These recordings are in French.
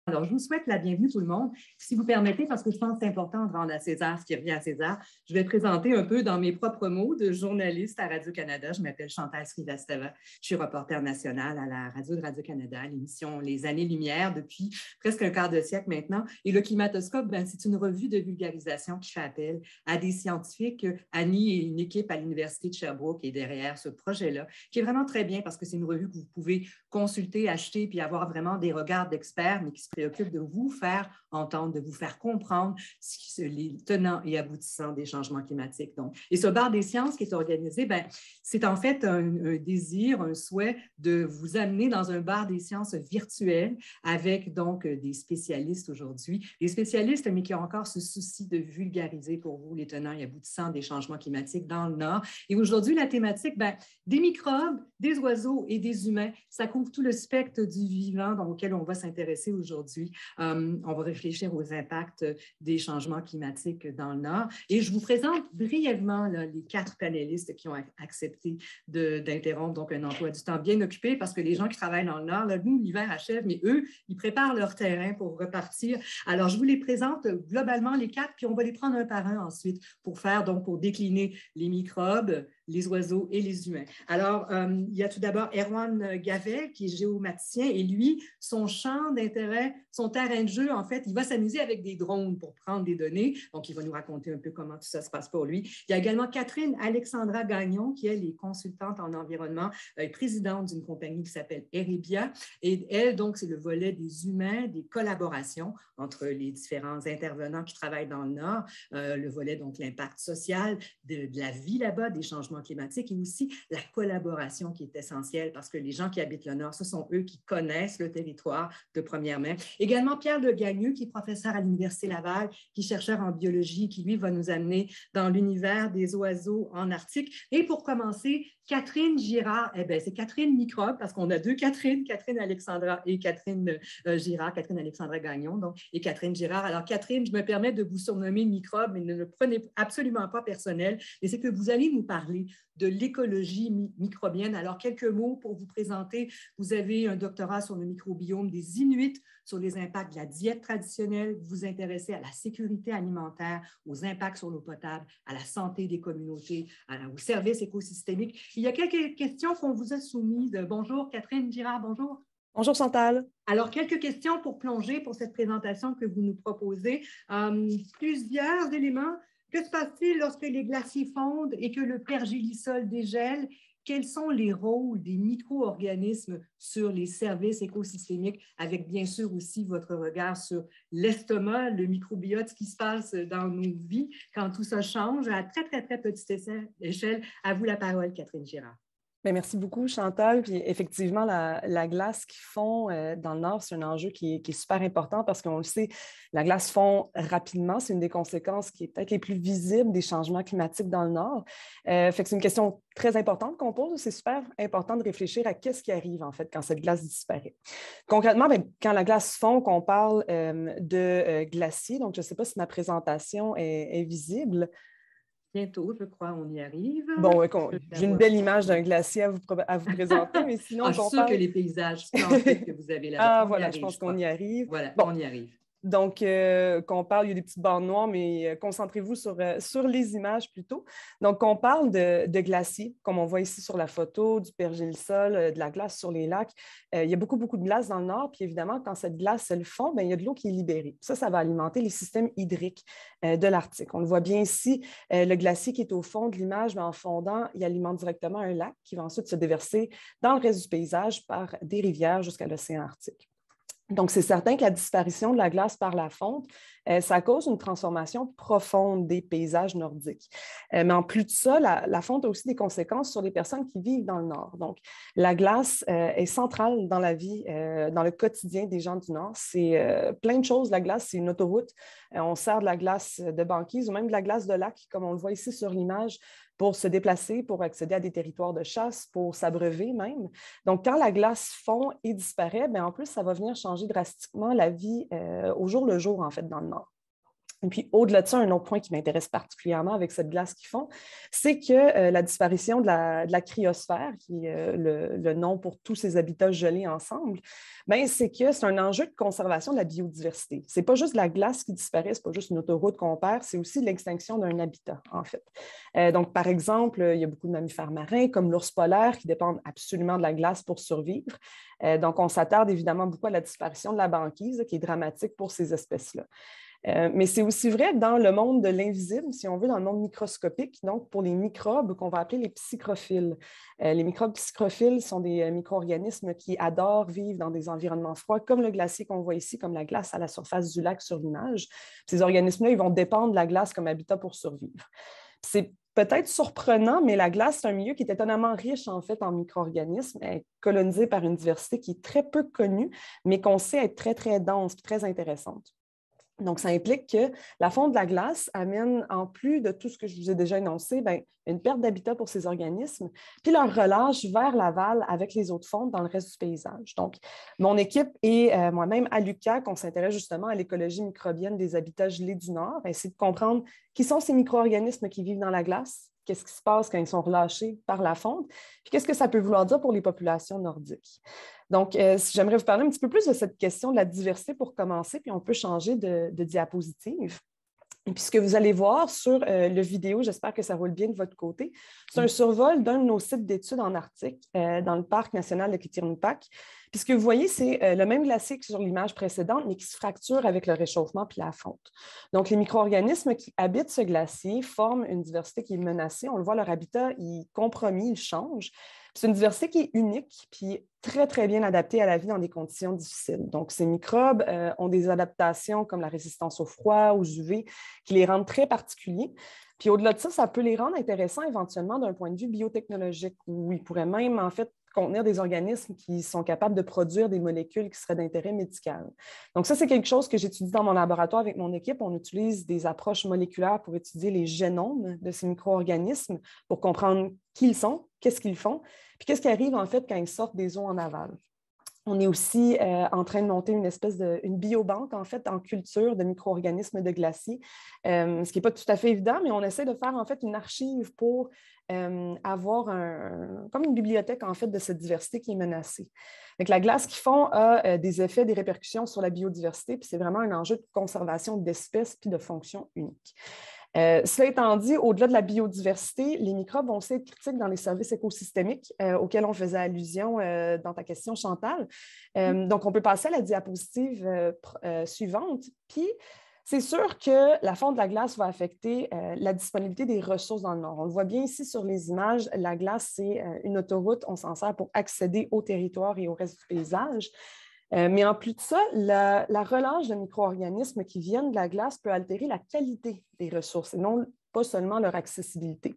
Alors, je vous souhaite la bienvenue tout le monde. Si vous permettez, parce que je pense que c'est important de rendre à César ce qui revient à César, je vais présenter un peu dans mes propres mots de journaliste à Radio-Canada. Je m'appelle Chantal Srivastava. Je suis reporter nationale à la radio de Radio-Canada, l'émission Les Années-Lumière depuis presque un quart de siècle maintenant. Et le Climatoscope, c'est une revue de vulgarisation qui fait appel à des scientifiques. Annie et une équipe à l'Université de Sherbrooke est derrière ce projet-là, qui est vraiment très bien parce que c'est une revue que vous pouvez consulter, acheter, puis avoir vraiment des regards d'experts, mais qui se préoccupe de vous faire entendre, de vous faire comprendre les tenants et aboutissants des changements climatiques. Donc, et ce bar des sciences qui est organisé, c'est en fait un désir, un souhait de vous amener dans un bar des sciences virtuel avec donc des spécialistes aujourd'hui, des spécialistes mais qui ont encore ce souci de vulgariser pour vous les tenants et aboutissants des changements climatiques dans le Nord. Et aujourd'hui, la thématique, des microbes, des oiseaux et des humains, ça couvre tout le spectre du vivant auquel on va s'intéresser aujourd'hui. On va réfléchir aux impacts des changements climatiques dans le Nord. Et je vous présente brièvement les 4 panélistes qui ont accepté d'interrompre donc un emploi du temps bien occupé parce que les gens qui travaillent dans le Nord, nous, l'hiver achève, mais eux, ils préparent leur terrain pour repartir. Alors, je vous les présente globalement les 4, puis on va les prendre un par un ensuite pour décliner les microbes, les oiseaux et les humains. Alors, il y a tout d'abord Erwan Gavet, qui est géomaticien, et lui, son champ d'intérêt, son terrain de jeu, en fait, il va s'amuser avec des drones pour prendre des données. Donc, il va nous raconter un peu comment tout ça se passe pour lui. Il y a également Catherine Alexandra Gagnon, qui, elle, est consultante en environnement, présidente d'une compagnie qui s'appelle Eribia. Et elle, donc, c'est le volet des humains, des collaborations entre les différents intervenants qui travaillent dans le Nord, le volet, donc, l'impact social de la vie là-bas, des changements climatiques et aussi la collaboration qui est essentielle parce que les gens qui habitent le Nord, ce sont eux qui connaissent le territoire de première main. Également Pierre Le Gagneux, qui est professeur à l'Université Laval, qui est chercheur en biologie, qui lui va nous amener dans l'univers des oiseaux en Arctique. Et pour commencer, Catherine Girard, c'est Catherine Microbe, parce qu'on a 2 Catherine, Catherine Alexandra et Catherine Girard, Catherine Alexandra Gagnon, donc, et Catherine Girard. Alors, Catherine, je me permets de vous surnommer Microbe, mais ne le prenez absolument pas personnel, et c'est que vous allez nous parler de l'écologie microbienne. Alors, quelques mots pour vous présenter. Vous avez un doctorat sur le microbiome des Inuits, sur les impacts de la diète traditionnelle. Vous vous intéressez à la sécurité alimentaire, aux impacts sur l'eau potable, à la santé des communautés, aux services écosystémiques. Il y a quelques questions qu'on vous a soumises. Bonjour, Catherine Girard, bonjour. Bonjour Chantal. Alors, quelques questions pour plonger pour cette présentation que vous nous proposez. Plusieurs éléments. Que se passe-t-il lorsque les glaciers fondent et que le pergélisol dégèle? Quels sont les rôles des micro-organismes sur les services écosystémiques, avec bien sûr aussi votre regard sur l'estomac, le microbiote, ce qui se passe dans nos vies quand tout ça change à très, très, très petite échelle. À vous la parole, Catherine Girard. Bien, merci beaucoup, Chantal. Puis effectivement, la glace qui fond dans le Nord, c'est un enjeu qui est super important parce qu'on le sait, la glace fond rapidement. C'est une des conséquences qui est peut-être les plus visibles des changements climatiques dans le Nord. Fait que c'est une question très importante qu'on pose. C'est super important de réfléchir à qu'est-ce qui arrive, en fait, quand cette glace disparaît. Concrètement, quand la glace fond, qu'on parle de glacier, donc je ne sais pas si ma présentation est visible. Bientôt, je crois, on y arrive. Bon, j'ai une belle image d'un glacier à vous présenter, mais sinon, je suis sûre que les paysages splendides que vous avez là-bas. Voilà, je pense qu'on y arrive. Voilà, bon. On y arrive. Donc, qu'on parle, il y a des petites bandes noires, mais concentrez-vous sur les images plutôt. Donc, on parle de glaciers, comme on voit ici sur la photo, du pergélisol, de la glace sur les lacs. Il y a beaucoup, beaucoup de glace dans le Nord, puis évidemment, quand cette glace, elle fond, il y a de l'eau qui est libérée. Ça va alimenter les systèmes hydriques de l'Arctique. On le voit bien ici, le glacier qui est au fond de l'image, mais en fondant, il alimente directement un lac qui va ensuite se déverser dans le reste du paysage par des rivières jusqu'à l'océan Arctique. Donc, c'est certain que la disparition de la glace par la fonte, ça cause une transformation profonde des paysages nordiques. Mais en plus de ça, la fonte a aussi des conséquences sur les personnes qui vivent dans le Nord. Donc, la glace est centrale dans la vie, dans le quotidien des gens du Nord. C'est plein de choses. La glace, c'est une autoroute. On sert de la glace de banquise ou même de la glace de lac, comme on le voit ici sur l'image, pour se déplacer, pour accéder à des territoires de chasse, pour s'abreuver même. Donc, quand la glace fond et disparaît, en plus, ça va venir changer drastiquement la vie au jour le jour, en fait, dans le Nord. Et puis, au-delà de ça, un autre point qui m'intéresse particulièrement avec cette glace qu'ils font, c'est que la disparition de la cryosphère, qui est le nom pour tous ces habitats gelés ensemble, ben, c'est que c'est un enjeu de conservation de la biodiversité. Ce n'est pas juste la glace qui disparaît, ce n'est pas juste une autoroute qu'on perd, c'est aussi l'extinction d'un habitat, en fait. Donc, par exemple, il y a beaucoup de mammifères marins, comme l'ours polaire, qui dépendent absolument de la glace pour survivre. Donc, on s'attarde évidemment beaucoup à la disparition de la banquise, qui est dramatique pour ces espèces-là. Mais c'est aussi vrai dans le monde de l'invisible, si on veut, dans le monde microscopique, donc pour les microbes qu'on va appeler les psychrophiles. Les microbes psychrophiles sont des micro-organismes qui adorent vivre dans des environnements froids, comme le glacier qu'on voit ici, comme la glace à la surface du lac sur l'image. Ces organismes-là, ils vont dépendre de la glace comme habitat pour survivre. C'est peut-être surprenant, mais la glace, c'est un milieu qui est étonnamment riche, en fait, en micro-organismes, colonisé par une diversité qui est très peu connue, mais qu'on sait être très, très dense et très intéressante. Donc, ça implique que la fonte de la glace amène, en plus de tout ce que je vous ai déjà énoncé, bien, une perte d'habitat pour ces organismes, puis leur relâche vers l'aval avec les eaux de fonte dans le reste du paysage. Donc, mon équipe et moi-même à l'UQAC, on s'intéresse justement à l'écologie microbienne des habitats gelés du Nord, essayer de comprendre qui sont ces micro-organismes qui vivent dans la glace, qu'est-ce qui se passe quand ils sont relâchés par la fonte, puis qu'est-ce que ça peut vouloir dire pour les populations nordiques. Donc, j'aimerais vous parler un petit peu plus de cette question de la diversité pour commencer, puis on peut changer de diapositive. Et puis, ce que vous allez voir sur le vidéo, j'espère que ça roule bien de votre côté, c'est un survol d'un de nos sites d'études en Arctique, dans le parc national de Kitirimpak. Puis, ce que vous voyez, c'est le même glacier que sur l'image précédente, mais qui se fracture avec le réchauffement puis la fonte. Donc, les micro-organismes qui habitent ce glacier forment une diversité qui est menacée. On le voit, leur habitat, il est compromis, il change. C'est une diversité qui est unique puis très, très bien adaptée à la vie dans des conditions difficiles. Donc, ces microbes ont des adaptations comme la résistance au froid, aux UV, qui les rendent très particuliers. Puis au-delà de ça, ça peut les rendre intéressants éventuellement d'un point de vue biotechnologique, où ils pourraient même, en fait, contenir des organismes qui sont capables de produire des molécules qui seraient d'intérêt médical. Donc ça, c'est quelque chose que j'étudie dans mon laboratoire avec mon équipe. On utilise des approches moléculaires pour étudier les génomes de ces micro-organismes pour comprendre qui ils sont, qu'est-ce qu'ils font, puis qu'est-ce qui arrive en fait quand ils sortent des eaux en aval. On est aussi en train de monter une espèce une biobanque, en fait, en culture de micro-organismes de glacier, ce qui n'est pas tout à fait évident, mais on essaie de faire, en fait, une archive pour avoir comme une bibliothèque, en fait, de cette diversité qui est menacée. Donc, la glace qu'ils font a des effets, des répercussions sur la biodiversité, puis c'est vraiment un enjeu de conservation d'espèces puis de fonctions uniques. Cela étant dit, au-delà de la biodiversité, les microbes vont aussi être critiques dans les services écosystémiques auxquels on faisait allusion dans ta question, Chantal. Donc, on peut passer à la diapositive suivante. Puis, c'est sûr que la fonte de la glace va affecter la disponibilité des ressources dans le Nord. On le voit bien ici sur les images, la glace, c'est une autoroute, on s'en sert pour accéder au territoire et au reste du paysage. Mais en plus de ça, la relâche de micro-organismes qui viennent de la glace peut altérer la qualité des ressources et non pas seulement leur accessibilité.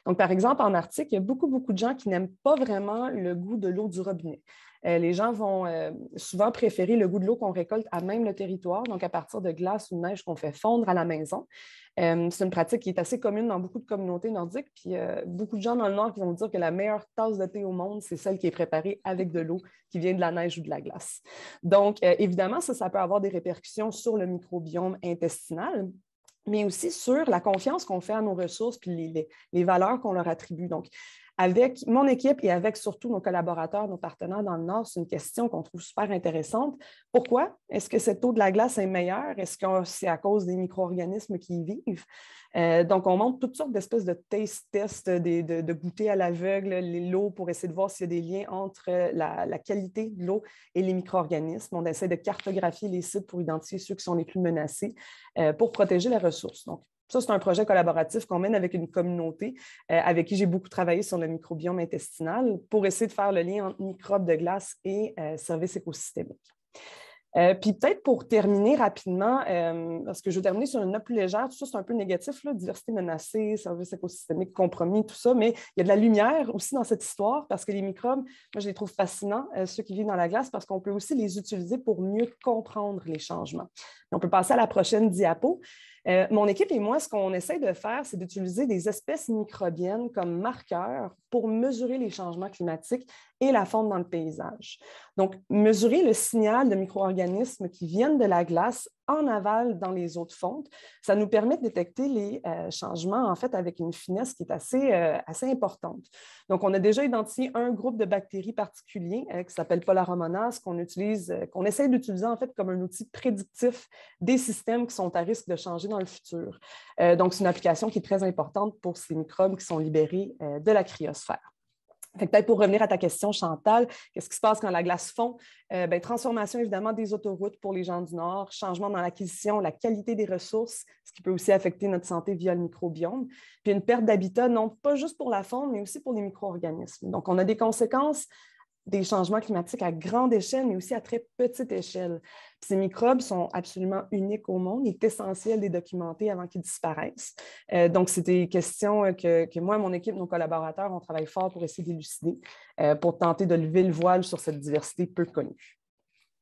Donc, par exemple, en Arctique, il y a beaucoup, beaucoup de gens qui n'aiment pas vraiment le goût de l'eau du robinet. Les gens vont souvent préférer le goût de l'eau qu'on récolte à même le territoire, donc à partir de glace ou de neige qu'on fait fondre à la maison. C'est une pratique qui est assez commune dans beaucoup de communautés nordiques. Puis beaucoup de gens dans le Nord qui vont dire que la meilleure tasse de thé au monde, c'est celle qui est préparée avec de l'eau qui vient de la neige ou de la glace. Donc, évidemment, ça peut avoir des répercussions sur le microbiome intestinal, mais aussi sur la confiance qu'on fait à nos ressources puis les valeurs qu'on leur attribue. Donc, avec mon équipe et avec surtout nos collaborateurs, nos partenaires dans le Nord, c'est une question qu'on trouve super intéressante. Pourquoi? Est-ce que cette eau de la glace est meilleure? Est-ce que c'est à cause des micro-organismes qui y vivent? Donc, on montre toutes sortes d'espèces de taste tests, de goûter à l'aveugle l'eau pour essayer de voir s'il y a des liens entre la qualité de l'eau et les micro-organismes. On essaie de cartographier les sites pour identifier ceux qui sont les plus menacés pour protéger les ressources. Donc, ça, c'est un projet collaboratif qu'on mène avec une communauté avec qui j'ai beaucoup travaillé sur le microbiome intestinal pour essayer de faire le lien entre microbes de glace et services écosystémiques. Puis peut-être pour terminer rapidement, parce que je vais terminer sur une note plus légère, tout ça c'est un peu négatif, là, diversité menacée, services écosystémiques compromis, tout ça, mais il y a de la lumière aussi dans cette histoire parce que les microbes, moi je les trouve fascinants, ceux qui vivent dans la glace, parce qu'on peut aussi les utiliser pour mieux comprendre les changements. On peut passer à la prochaine diapo. Mon équipe et moi, ce qu'on essaie de faire, c'est d'utiliser des espèces microbiennes comme marqueurs pour mesurer les changements climatiques et la fonte dans le paysage. Donc, mesurer le signal de micro-organismes qui viennent de la glace en aval dans les eaux de fonte. Ça nous permet de détecter les changements, en fait, avec une finesse qui est assez importante. Donc, on a déjà identifié un groupe de bactéries particulier qui s'appelle Polyromonas, qu'on essaie d'utiliser, en fait, comme un outil prédictif des systèmes qui sont à risque de changer dans le futur. Donc, c'est une application qui est très importante pour ces microbes qui sont libérés de la cryosphère. Peut-être pour revenir à ta question, Chantal, qu'est-ce qui se passe quand la glace fond? Transformation évidemment des autoroutes pour les gens du Nord, changement dans l'acquisition, la qualité des ressources, ce qui peut aussi affecter notre santé via le microbiome, puis une perte d'habitat, non pas juste pour la faune, mais aussi pour les micro-organismes. Donc, on a des conséquences des changements climatiques à grande échelle, mais aussi à très petite échelle. Puis ces microbes sont absolument uniques au monde. Il est essentiel de les documenter avant qu'ils disparaissent. Donc, c'est des questions que moi, mon équipe, nos collaborateurs, on travaille fort pour essayer d'élucider, pour tenter de lever le voile sur cette diversité peu connue.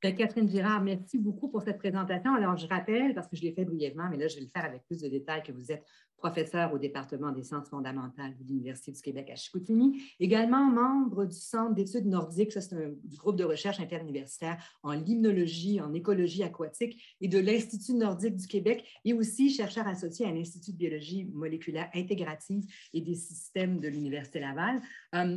Catherine Girard, merci beaucoup pour cette présentation. Alors, je rappelle, parce que je l'ai fait brièvement, mais là, je vais le faire avec plus de détails, que vous êtes professeur au département des sciences fondamentales de l'Université du Québec à Chicoutimi, également membre du Centre d'études nordiques, ça c'est du groupe de recherche interuniversitaire en limnologie, en écologie aquatique et de l'Institut nordique du Québec, et aussi chercheur associé à l'Institut de biologie moléculaire intégrative et des systèmes de l'Université Laval.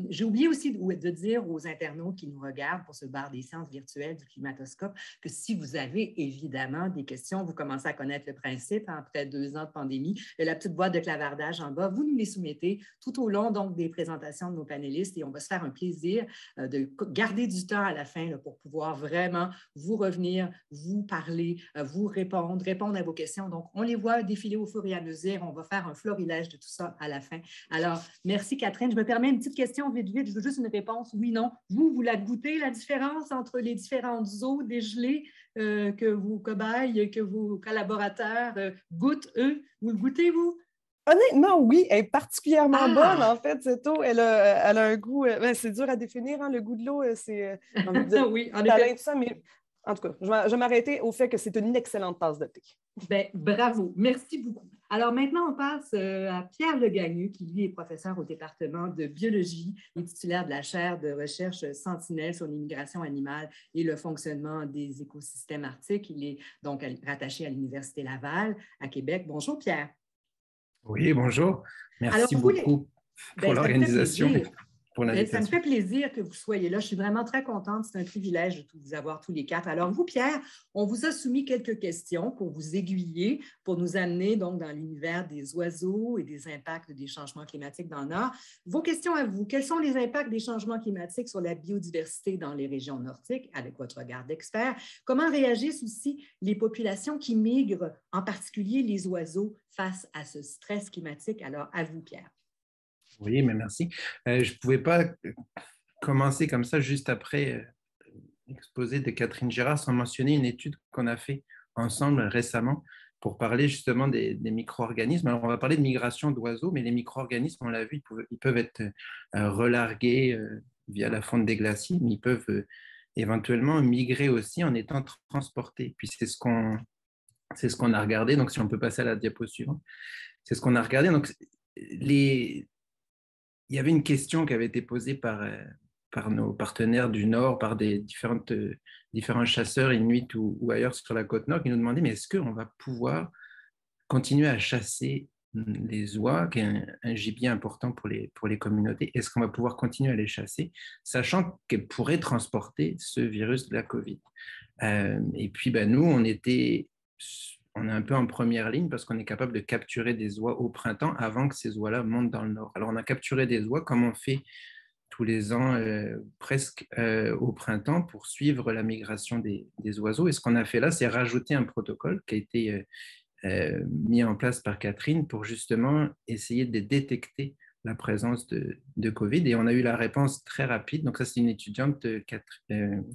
J'ai oublié aussi de dire aux internautes qui nous regardent pour ce bar des sciences virtuelles du climatoscope que si vous avez évidemment des questions, vous commencez à connaître le principe après 2 ans de pandémie, la petite boîte de clavardage en bas, vous nous les soumettez tout au long donc des présentations de nos panélistes et on va se faire un plaisir de garder du temps à la fin là, pour pouvoir vraiment vous revenir, vous parler, vous répondre à vos questions. Donc, on les voit défiler au fur et à mesure. On va faire un florilège de tout ça à la fin. Alors, merci Catherine. Je me permets une petite question vite. Je veux juste une réponse oui, non. Vous la goûtez, la différence entre les différentes eaux dégelées que vos cobayes, que vos collaborateurs goûtent, eux? Vous le goûtez, vous? Honnêtement, oui, elle est particulièrement bonne, en fait, cette eau. Elle a un goût, c'est dur à définir, hein, le goût de l'eau, c'est, j'ai envie de dire, oui, en effet. tout ça, mais en tout cas, je vais m'arrêter au fait que c'est une excellente tasse de thé. Bien, bravo, merci beaucoup. Alors maintenant, on passe à Pierre Legagneux, qui lui est professeur au département de biologie et titulaire de la chaire de recherche Sentinelle sur l'immigration animale et le fonctionnement des écosystèmes arctiques. Il est donc rattaché à l'Université Laval à Québec. Bonjour Pierre. Oui, bonjour. Merci Alors, beaucoup pour l'organisation, pour ça me l'invitation. fait plaisir que vous soyez là. Je suis vraiment très contente. C'est un privilège de vous avoir tous les quatre. Alors, vous, Pierre, on vous a soumis quelques questions pour vous aiguiller, pour nous amener donc dans l'univers des oiseaux et des impacts des changements climatiques dans le Nord. Vos questions à vous. Quels sont les impacts des changements climatiques sur la biodiversité dans les régions nordiques, avec votre regard d'expert? Comment réagissent aussi les populations qui migrent, en particulier les oiseaux, face à ce stress climatique? Alors, à vous, Pierre. Oui, mais merci. Je ne pouvais pas commencer comme ça juste après l'exposé de Catherine Girard sans mentionner une étude qu'on a fait ensemble récemment pour parler justement des micro-organismes. Alors, on va parler de migration d'oiseaux, mais les micro-organismes, on l'a vu, ils peuvent être relargués via la fonte des glaciers, mais ils peuvent éventuellement migrer aussi en étant transportés. Puis c'est ce qu'on a regardé. Donc, si on peut passer à la diapo suivante, c'est ce qu'on a regardé. Donc, il y avait une question qui avait été posée par nos partenaires du Nord, par des différents chasseurs inuits ou ailleurs sur la côte Nord, qui nous demandaient, mais est-ce qu'on va pouvoir continuer à chasser les oies, qui est un gibier important pour les communautés, est-ce qu'on va pouvoir continuer à les chasser, sachant qu'elles pourraient transporter ce virus de la COVID? Et puis, nous, on est un peu en première ligne parce qu'on est capable de capturer des oies au printemps avant que ces oies-là montent dans le nord. Alors, on a capturé des oies comme on fait tous les ans presque au printemps pour suivre la migration des oiseaux. Et ce qu'on a fait là, c'est rajouter un protocole qui a été mis en place par Catherine pour justement essayer de détecter la présence de COVID. Et on a eu la réponse très rapide. Donc ça, c'est une étudiante,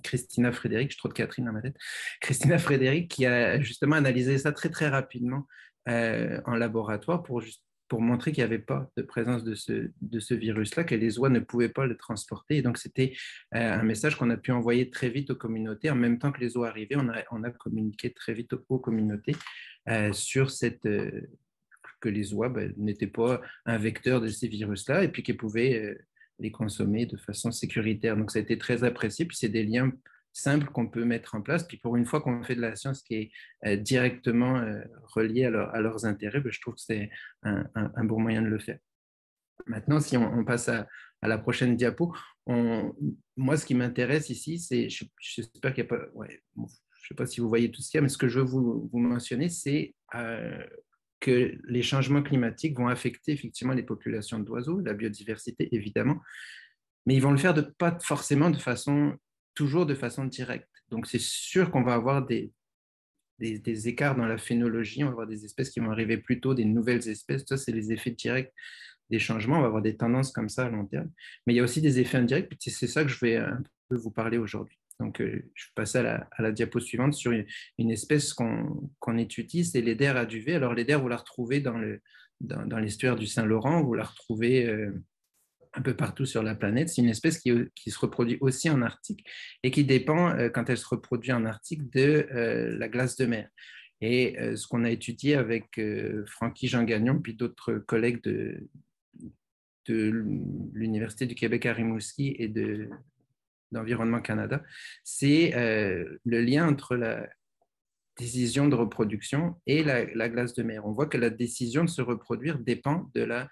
Christina Frédéric, je trouve Catherine dans ma tête, Christina Frédéric, qui a justement analysé ça très, très rapidement en laboratoire pour montrer qu'il n'y avait pas de présence de ce virus-là, que les oies ne pouvaient pas le transporter. Et donc, c'était un message qu'on a pu envoyer très vite aux communautés. En même temps que les oies arrivaient, on a communiqué très vite aux communautés sur que les oies n'étaient pas un vecteur de ces virus-là et puis qu'elles pouvaient les consommer de façon sécuritaire. Donc, ça a été très apprécié. Puis, c'est des liens simples qu'on peut mettre en place. Puis pour une fois qu'on fait de la science qui est directement reliée à leurs intérêts, ben, je trouve que c'est un bon moyen de le faire. Maintenant, si on passe à la prochaine diapo, moi, ce qui m'intéresse ici, c'est, j'espère qu'il n'y a pas, ouais, bon, je ne sais pas si vous voyez tout ce qu'il y a, mais ce que je veux vous mentionner, c'est que les changements climatiques vont affecter effectivement les populations d'oiseaux, la biodiversité, évidemment, mais ils vont le faire pas forcément toujours de façon directe. Donc, c'est sûr qu'on va avoir des écarts dans la phénologie, on va avoir des espèces qui vont arriver plus tôt, des nouvelles espèces, ça, c'est les effets directs des changements, on va avoir des tendances comme ça à long terme. Mais il y a aussi des effets indirects, puis c'est ça que je vais un peu vous parler aujourd'hui. Donc, je vais passer à la diapo suivante sur une espèce qu'on étudie, c'est l'Eider aduvée. Alors, l'Eider, vous la retrouvez dans l'estuaire du Saint-Laurent, vous la retrouvez un peu partout sur la planète. C'est une espèce qui se reproduit aussi en Arctique et qui dépend, quand elle se reproduit en Arctique, de la glace de mer. Et ce qu'on a étudié avec Francky Jean Gagnon, puis d'autres collègues de l'Université du Québec à Rimouski et d'Environnement Canada, c'est le lien entre la décision de reproduction et la glace de mer. On voit que la décision de se reproduire dépend de la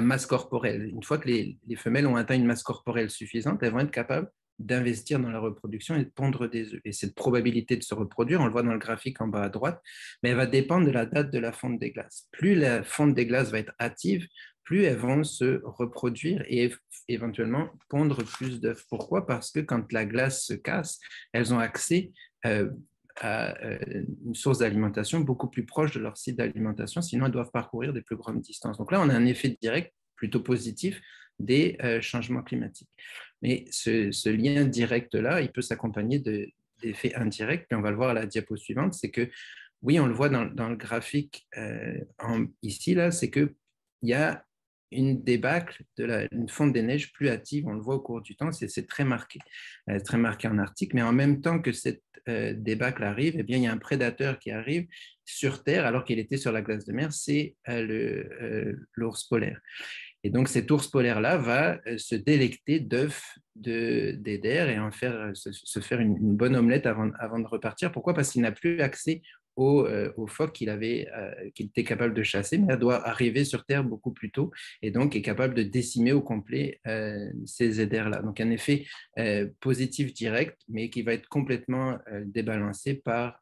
masse corporelle. Une fois que les femelles ont atteint une masse corporelle suffisante, elles vont être capables d'investir dans la reproduction et de pondre des œufs. Et cette probabilité de se reproduire, on le voit dans le graphique en bas à droite, mais elle va dépendre de la date de la fonte des glaces. Plus la fonte des glaces va être hâtive, plus elles vont se reproduire et éventuellement pondre plus d'œufs. Pourquoi? Parce que quand la glace se casse, elles ont accès à une source d'alimentation beaucoup plus proche de leur site d'alimentation, sinon elles doivent parcourir des plus grandes distances. Donc là, on a un effet direct plutôt positif des changements climatiques. Mais ce lien direct-là, il peut s'accompagner d'effets indirects, puis on va le voir à la diapo suivante, c'est que, oui, on le voit dans le graphique ici, là, c'est qu'il y a une débâcle, une fonte des neiges plus hâtive, on le voit au cours du temps, c'est très marqué en Arctique, mais en même temps que cette débâcle arrive, eh bien, il y a un prédateur qui arrive sur Terre alors qu'il était sur la glace de mer, c'est l'ours polaire. Et donc, cet ours polaire-là va se délecter d'œufs d'Eider et en faire, se faire une bonne omelette avant de repartir. Pourquoi? Parce qu'il n'a plus accès aux phoques qu'il était capable de chasser, mais elle doit arriver sur Terre beaucoup plus tôt et donc est capable de décimer au complet ces Eiders-là. Donc, un effet positif direct, mais qui va être complètement débalancé par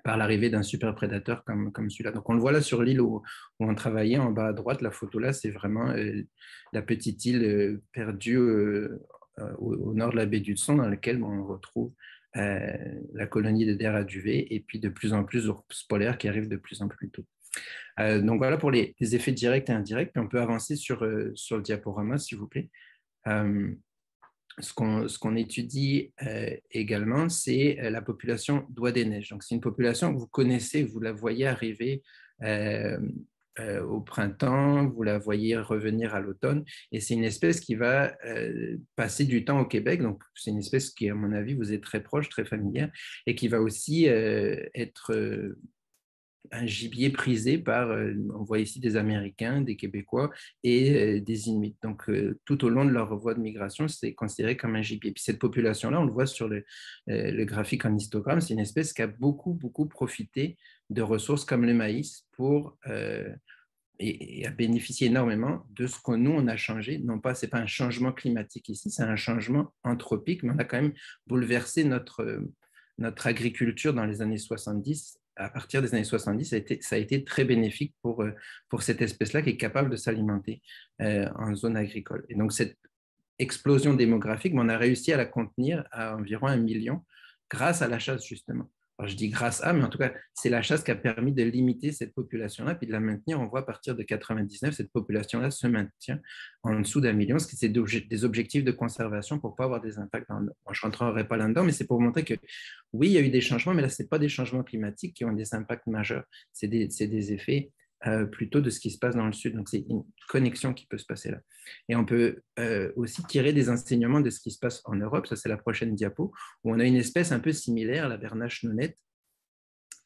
l'arrivée d'un super prédateur comme celui-là. Donc, on le voit là sur l'île où on travaillait, en bas à droite, la photo là, c'est vraiment la petite île perdue au nord de la baie d'Hudson, dans laquelle on retrouve la colonie d'Eider aduvée et puis de plus en plus d'ours polaires qui arrivent de plus en plus tôt. Donc, voilà pour les effets directs et indirects. Puis on peut avancer sur le diaporama, s'il vous plaît. Ce qu'on étudie également, c'est la population d'oies des neiges. Donc, c'est une population que vous connaissez, vous la voyez arriver au printemps, vous la voyez revenir à l'automne, et c'est une espèce qui va passer du temps au Québec. Donc, c'est une espèce qui, à mon avis, vous est très proche, très familière, et qui va aussi être un gibier prisé par, on voit ici des Américains, des Québécois et des Inuits. Donc, tout au long de leur voie de migration, c'est considéré comme un gibier. Puis cette population-là, on le voit sur le graphique en histogramme, c'est une espèce qui a beaucoup, beaucoup profité de ressources comme le maïs pour et a bénéficié énormément de ce que nous, on a changé. Non pas, ce n'est pas un changement climatique ici, c'est un changement anthropique, mais on a quand même bouleversé notre agriculture dans les années 70. À partir des années 70, ça a été très bénéfique pour cette espèce-là qui est capable de s'alimenter en zone agricole. Et donc, cette explosion démographique, on a réussi à la contenir à environ 1 million grâce à la chasse, justement. Alors, je dis grâce à, mais en tout cas, c'est la chasse qui a permis de limiter cette population-là, puis de la maintenir. On voit à partir de 99, cette population-là se maintient en dessous d'1 million, ce qui c'est des objectifs de conservation pour ne pas avoir des impacts. Je ne rentrerai pas là-dedans, mais c'est pour vous montrer que oui, il y a eu des changements, mais là, ce n'est pas des changements climatiques qui ont des impacts majeurs. C'est des effets plutôt de ce qui se passe dans le sud. Donc, c'est une connexion qui peut se passer là. Et on peut aussi tirer des enseignements de ce qui se passe en Europe. Ça, c'est la prochaine diapo, où on a une espèce un peu similaire, la bernache nonnette.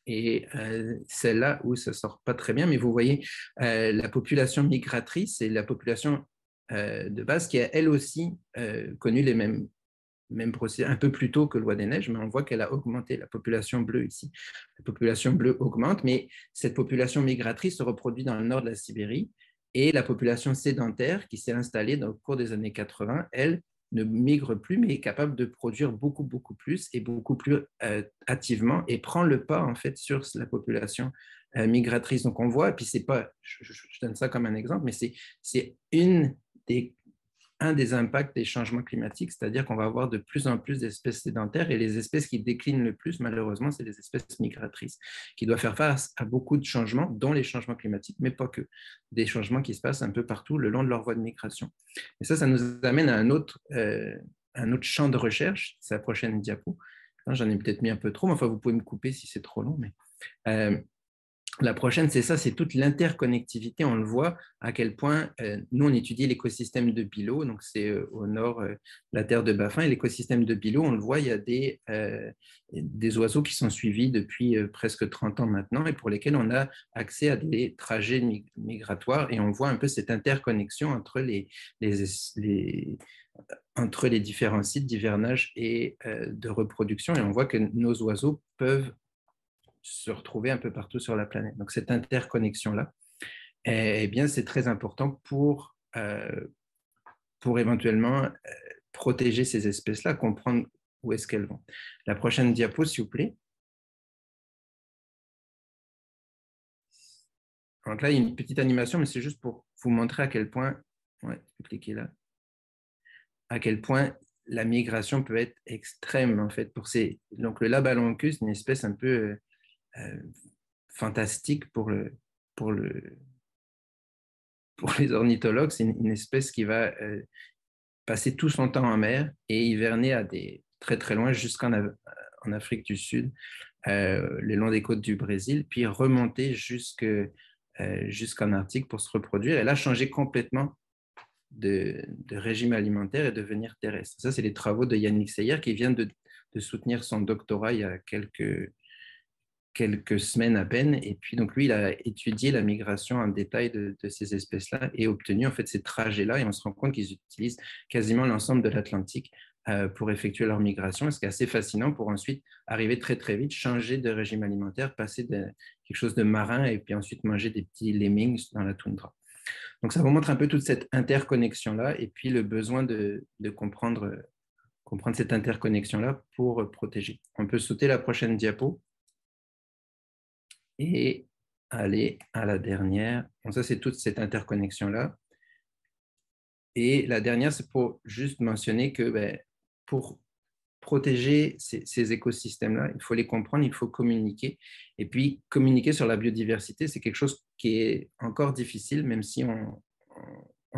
Et celle-là où ça ne sort pas très bien, mais vous voyez la population migratrice et la population de base, qui a elle aussi connu les mêmes procédés, un peu plus tôt que Loi des Neiges, mais on voit qu'elle a augmenté, la population bleue ici. La population bleue augmente, mais cette population migratrice se reproduit dans le nord de la Sibérie, et la population sédentaire qui s'est installée au cours des années 80, elle ne migre plus, mais est capable de produire beaucoup, beaucoup plus et beaucoup plus hâtivement, et prend le pas, en fait, sur la population migratrice. Donc, on voit, et puis c'est pas, je donne ça comme un exemple, mais c'est un des impacts des changements climatiques, c'est-à-dire qu'on va avoir de plus en plus d'espèces sédentaires, et les espèces qui déclinent le plus, malheureusement, c'est les espèces migratrices, qui doivent faire face à beaucoup de changements, dont les changements climatiques, mais pas que, des changements qui se passent un peu partout le long de leur voie de migration. Et ça nous amène à un autre champ de recherche, c'est la prochaine diapo. J'en ai peut-être mis un peu trop, mais enfin, vous pouvez me couper si c'est trop long, mais... la prochaine, c'est ça, c'est toute l'interconnectivité. On le voit à quel point, nous, on étudie l'écosystème de Bealow, donc c'est au nord, la terre de Baffin, et l'écosystème de Bealow, on le voit, il y a des oiseaux qui sont suivis depuis presque 30 ans maintenant, et pour lesquels on a accès à des trajets migratoires, et on voit un peu cette interconnexion entre entre les différents sites d'hivernage et de reproduction, et on voit que nos oiseaux peuvent se retrouver un peu partout sur la planète. Donc, cette interconnexion-là, eh bien, c'est très important pour éventuellement protéger ces espèces-là, comprendre où est-ce qu'elles vont. La prochaine diapo, s'il vous plaît. Donc là, il y a une petite animation, mais c'est juste pour vous montrer à quel point, ouais, cliquez là, à quel point la migration peut être extrême, en fait, pour ces... Donc, le Labaloncus, une espèce un peu fantastique pour les ornithologues. C'est une espèce qui va passer tout son temps en mer et hiverner à très très loin jusqu'en Afrique du Sud, le long des côtes du Brésil, puis remonter jusqu'en Arctique pour se reproduire. Elle a changé complètement de régime alimentaire et devenir terrestre. Ça, c'est les travaux de Yannick Seyer qui vient de soutenir son doctorat il y a quelques semaines à peine. Et puis, donc, lui, il a étudié la migration en détail de ces espèces-là et obtenu, en fait, ces trajets-là. Et on se rend compte qu'ils utilisent quasiment l'ensemble de l'Atlantique pour effectuer leur migration, ce qui est assez fascinant pour ensuite arriver très, très vite, changer de régime alimentaire, passer de quelque chose de marin et puis ensuite manger des petits lemmings dans la toundra. Donc, ça vous montre un peu toute cette interconnexion-là et puis le besoin de comprendre cette interconnexion-là pour protéger. On peut sauter la prochaine diapo et aller à la dernière. Donc ça, c'est toute cette interconnexion-là. Et la dernière, c'est pour juste mentionner que pour protéger ces écosystèmes-là, il faut les comprendre, il faut communiquer. Et puis, communiquer sur la biodiversité, c'est quelque chose qui est encore difficile, même si on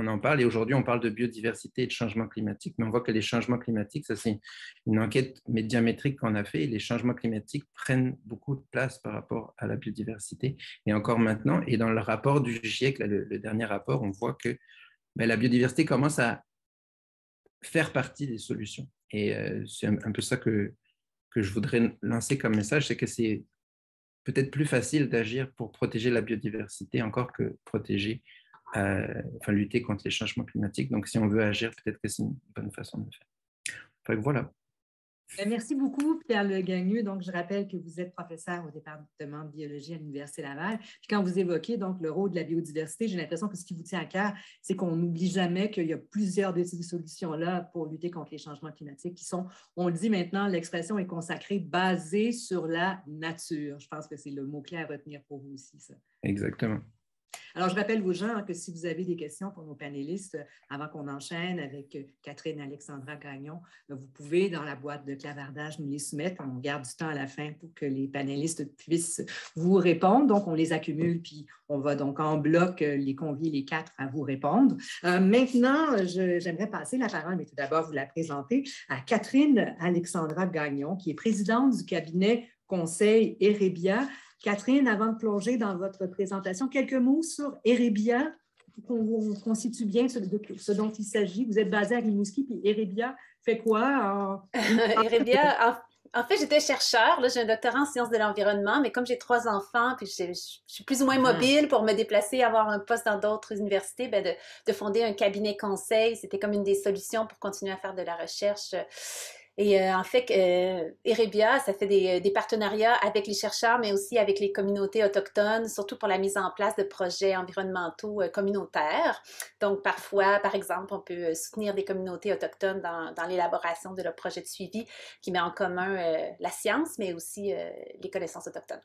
en parle. Et aujourd'hui, on parle de biodiversité et de changement climatique, mais on voit que les changements climatiques, ça c'est une enquête médiamétrique qu'on a fait, et les changements climatiques prennent beaucoup de place par rapport à la biodiversité. Et encore maintenant, et dans le rapport du GIEC, là, le dernier rapport, on voit que la biodiversité commence à faire partie des solutions. Et c'est un peu ça que je voudrais lancer comme message, c'est que c'est peut-être plus facile d'agir pour protéger la biodiversité encore que lutter contre les changements climatiques. Donc, si on veut agir, peut-être que c'est une bonne façon de le faire. Enfin, voilà. Merci beaucoup, Pierre Le Gagneux. Donc, je rappelle que vous êtes professeur au département de biologie à l'Université Laval. Puis quand vous évoquez donc le rôle de la biodiversité, j'ai l'impression que ce qui vous tient à cœur, c'est qu'on n'oublie jamais qu'il y a plusieurs de ces solutions-là pour lutter contre les changements climatiques qui sont, on le dit maintenant, l'expression est consacrée, basée sur la nature. Je pense que c'est le mot-clé à retenir pour vous aussi, ça. Exactement. Alors, je rappelle aux gens que si vous avez des questions pour nos panélistes, avant qu'on enchaîne avec Catherine Alexandra Gagnon, vous pouvez, dans la boîte de clavardage, nous les soumettre. On garde du temps à la fin pour que les panélistes puissent vous répondre. Donc, on les accumule, puis on va donc en bloc les convier les 4 à vous répondre. Maintenant, j'aimerais passer la parole, mais tout d'abord, vous la présenter à Catherine Alexandra Gagnon, qui est présidente du cabinet conseil Erebia. Catherine, avant de plonger dans votre présentation, quelques mots sur Erebia, qu'on situe bien ce dont il s'agit. Vous êtes basé à Rimouski, puis Erebia fait quoi? Erebia, En fait, j'étais chercheur. Là, j'ai un doctorat en sciences de l'environnement, mais comme j'ai 3 enfants, puis je suis plus ou moins mobile pour me déplacer, avoir un poste dans d'autres universités, ben de fonder un cabinet conseil, c'était comme une des solutions pour continuer à faire de la recherche. Et en fait, Erebia, ça fait des partenariats avec les chercheurs, mais aussi avec les communautés autochtones, surtout pour la mise en place de projets environnementaux communautaires. Donc, parfois, par exemple, on peut soutenir des communautés autochtones dans l'élaboration de leur projet de suivi qui met en commun la science, mais aussi les connaissances autochtones.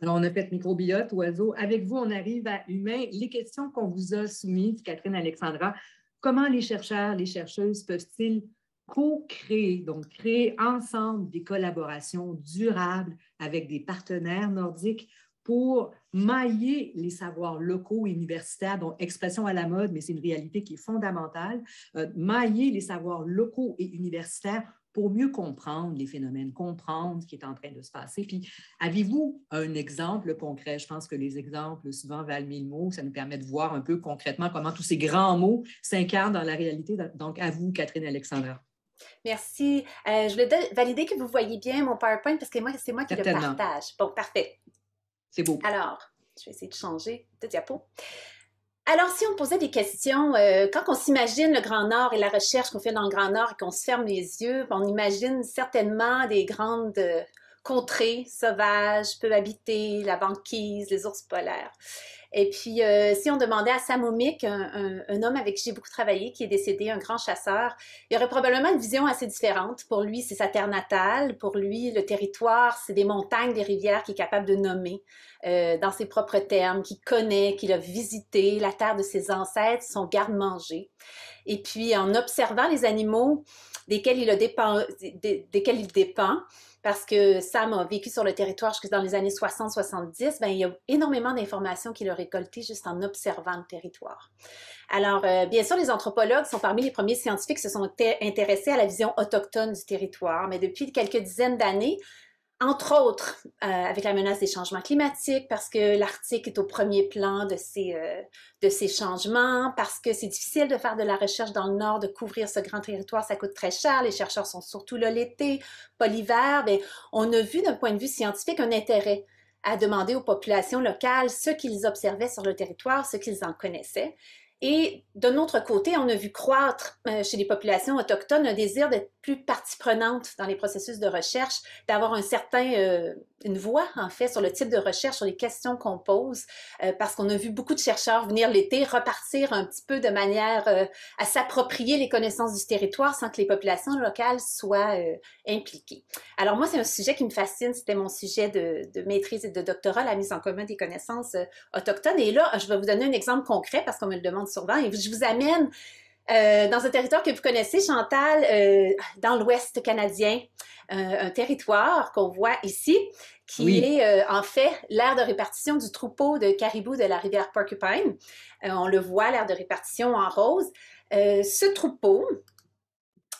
Alors, on a fait microbiote, oiseaux. Avec vous, on arrive à humain. Les questions qu'on vous a soumises, Catherine Alexandra, comment les chercheurs, les chercheuses peuvent-ils co-créer, donc créer ensemble des collaborations durables avec des partenaires nordiques pour mailler les savoirs locaux et universitaires, dont expression à la mode, mais c'est une réalité qui est fondamentale, mailler les savoirs locaux et universitaires pour mieux comprendre les phénomènes, comprendre ce qui est en train de se passer. Puis, avez-vous un exemple concret? Je pense que les exemples souvent valent 1000 mots. Ça nous permet de voir un peu concrètement comment tous ces grands mots s'incarnent dans la réalité. Donc, à vous, Catherine Alexandra. Merci. Je voulais valider que vous voyez bien mon PowerPoint parce que c'est moi qui le partage. Bon, parfait. C'est beau. Alors, je vais essayer de changer de diapo. Alors, si on posait des questions, quand on s'imagine le Grand Nord et la recherche qu'on fait dans le Grand Nord et qu'on se ferme les yeux, on imagine certainement des grandes contrées sauvages, peu habitées, la banquise, les ours polaires. Et puis, si on demandait à Sam Omick, un homme avec qui j'ai beaucoup travaillé, qui est décédé, un grand chasseur, il y aurait probablement une vision assez différente. Pour lui, c'est sa terre natale. Pour lui, le territoire, c'est des montagnes, des rivières qu'il est capable de nommer dans ses propres termes, qu'il connaît, qu'il a visité, la terre de ses ancêtres, son garde-manger. Et puis, en observant les animaux desquels il dépend, parce que Sam a vécu sur le territoire jusque dans les années 60-70, ben, il y a énormément d'informations qu'il a récoltées juste en observant le territoire. Alors, bien sûr, les anthropologues sont parmi les premiers scientifiques qui se sont intéressés à la vision autochtone du territoire, mais depuis quelques dizaines d'années, entre autres, avec la menace des changements climatiques, parce que l'Arctique est au premier plan de ces changements, parce que c'est difficile de faire de la recherche dans le Nord, de couvrir ce grand territoire, ça coûte très cher, les chercheurs sont surtout là l'été, pas l'hiver. Bien, on a vu d'un point de vue scientifique un intérêt à demander aux populations locales ce qu'ils observaient sur le territoire, ce qu'ils en connaissaient. Et d'un autre côté, on a vu croître chez les populations autochtones un désir d'être plus partie prenante dans les processus de recherche, d'avoir une voix en fait sur le type de recherche, sur les questions qu'on pose, parce qu'on a vu beaucoup de chercheurs venir l'été repartir un petit peu de manière à s'approprier les connaissances du territoire sans que les populations locales soient impliquées. Alors moi, c'est un sujet qui me fascine, c'était mon sujet de maîtrise et de doctorat, la mise en commun des connaissances autochtones. Et là, je vais vous donner un exemple concret parce qu'on me le demande souvent et je vous amène dans un territoire que vous connaissez, Chantal, dans l'Ouest canadien, un territoire qu'on voit ici, qui est en fait l'aire de répartition du troupeau de caribous de la rivière Porcupine. On le voit, l'aire de répartition en rose. Ce troupeau,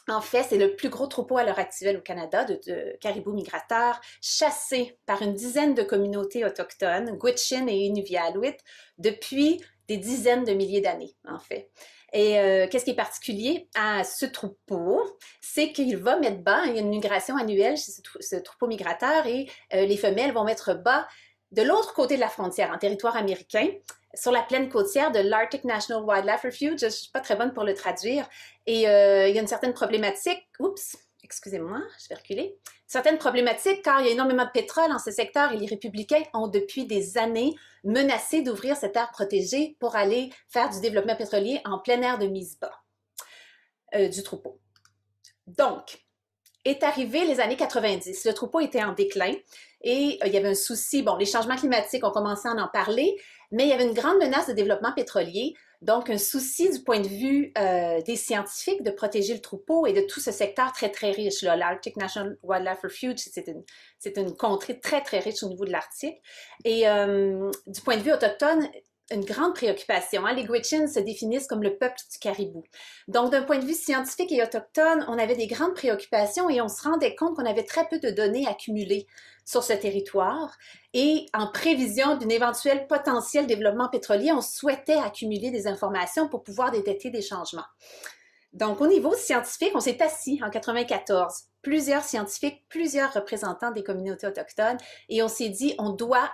en fait, c'est le plus gros troupeau à l'heure actuelle au Canada de caribous migrateurs, chassés par une dizaine de communautés autochtones, Gwich'in et Inuvialuit, depuis des dizaines de milliers d'années, en fait. Et qu'est-ce qui est particulier à ce troupeau, c'est qu'il va mettre bas, il y a une migration annuelle chez ce troupeau migrateur et les femelles vont mettre bas de l'autre côté de la frontière, en territoire américain, sur la plaine côtière de l'Arctic National Wildlife Refuge. Je ne suis pas très bonne pour le traduire. Et il y a une certaine problématique. Oups, excusez-moi, je vais reculer. Certaines problématiques, car il y a énormément de pétrole dans ce secteur et les républicains ont depuis des années menacé d'ouvrir cette aire protégée pour aller faire du développement pétrolier en plein air de mise bas du troupeau. Donc, est arrivé les années 90. Le troupeau était en déclin et il y avait un souci. Bon, les changements climatiques ont commencé à en parler, mais il y avait une grande menace de développement pétrolier. Donc, un souci du point de vue des scientifiques de protéger le troupeau et de tout ce secteur très, très riche. L'Arctic National Wildlife Refuge, c'est une contrée très, très riche au niveau de l'Arctique. Et du point de vue autochtone, une grande préoccupation. Les Gwich'in se définissent comme le peuple du caribou. Donc, d'un point de vue scientifique et autochtone, on avait des grandes préoccupations et on se rendait compte qu'on avait très peu de données accumulées sur ce territoire. Et en prévision d'un éventuel potentiel développement pétrolier, on souhaitait accumuler des informations pour pouvoir détecter des changements. Donc, au niveau scientifique, on s'est assis en 1994 plusieurs scientifiques, plusieurs représentants des communautés autochtones, et on s'est dit, on doit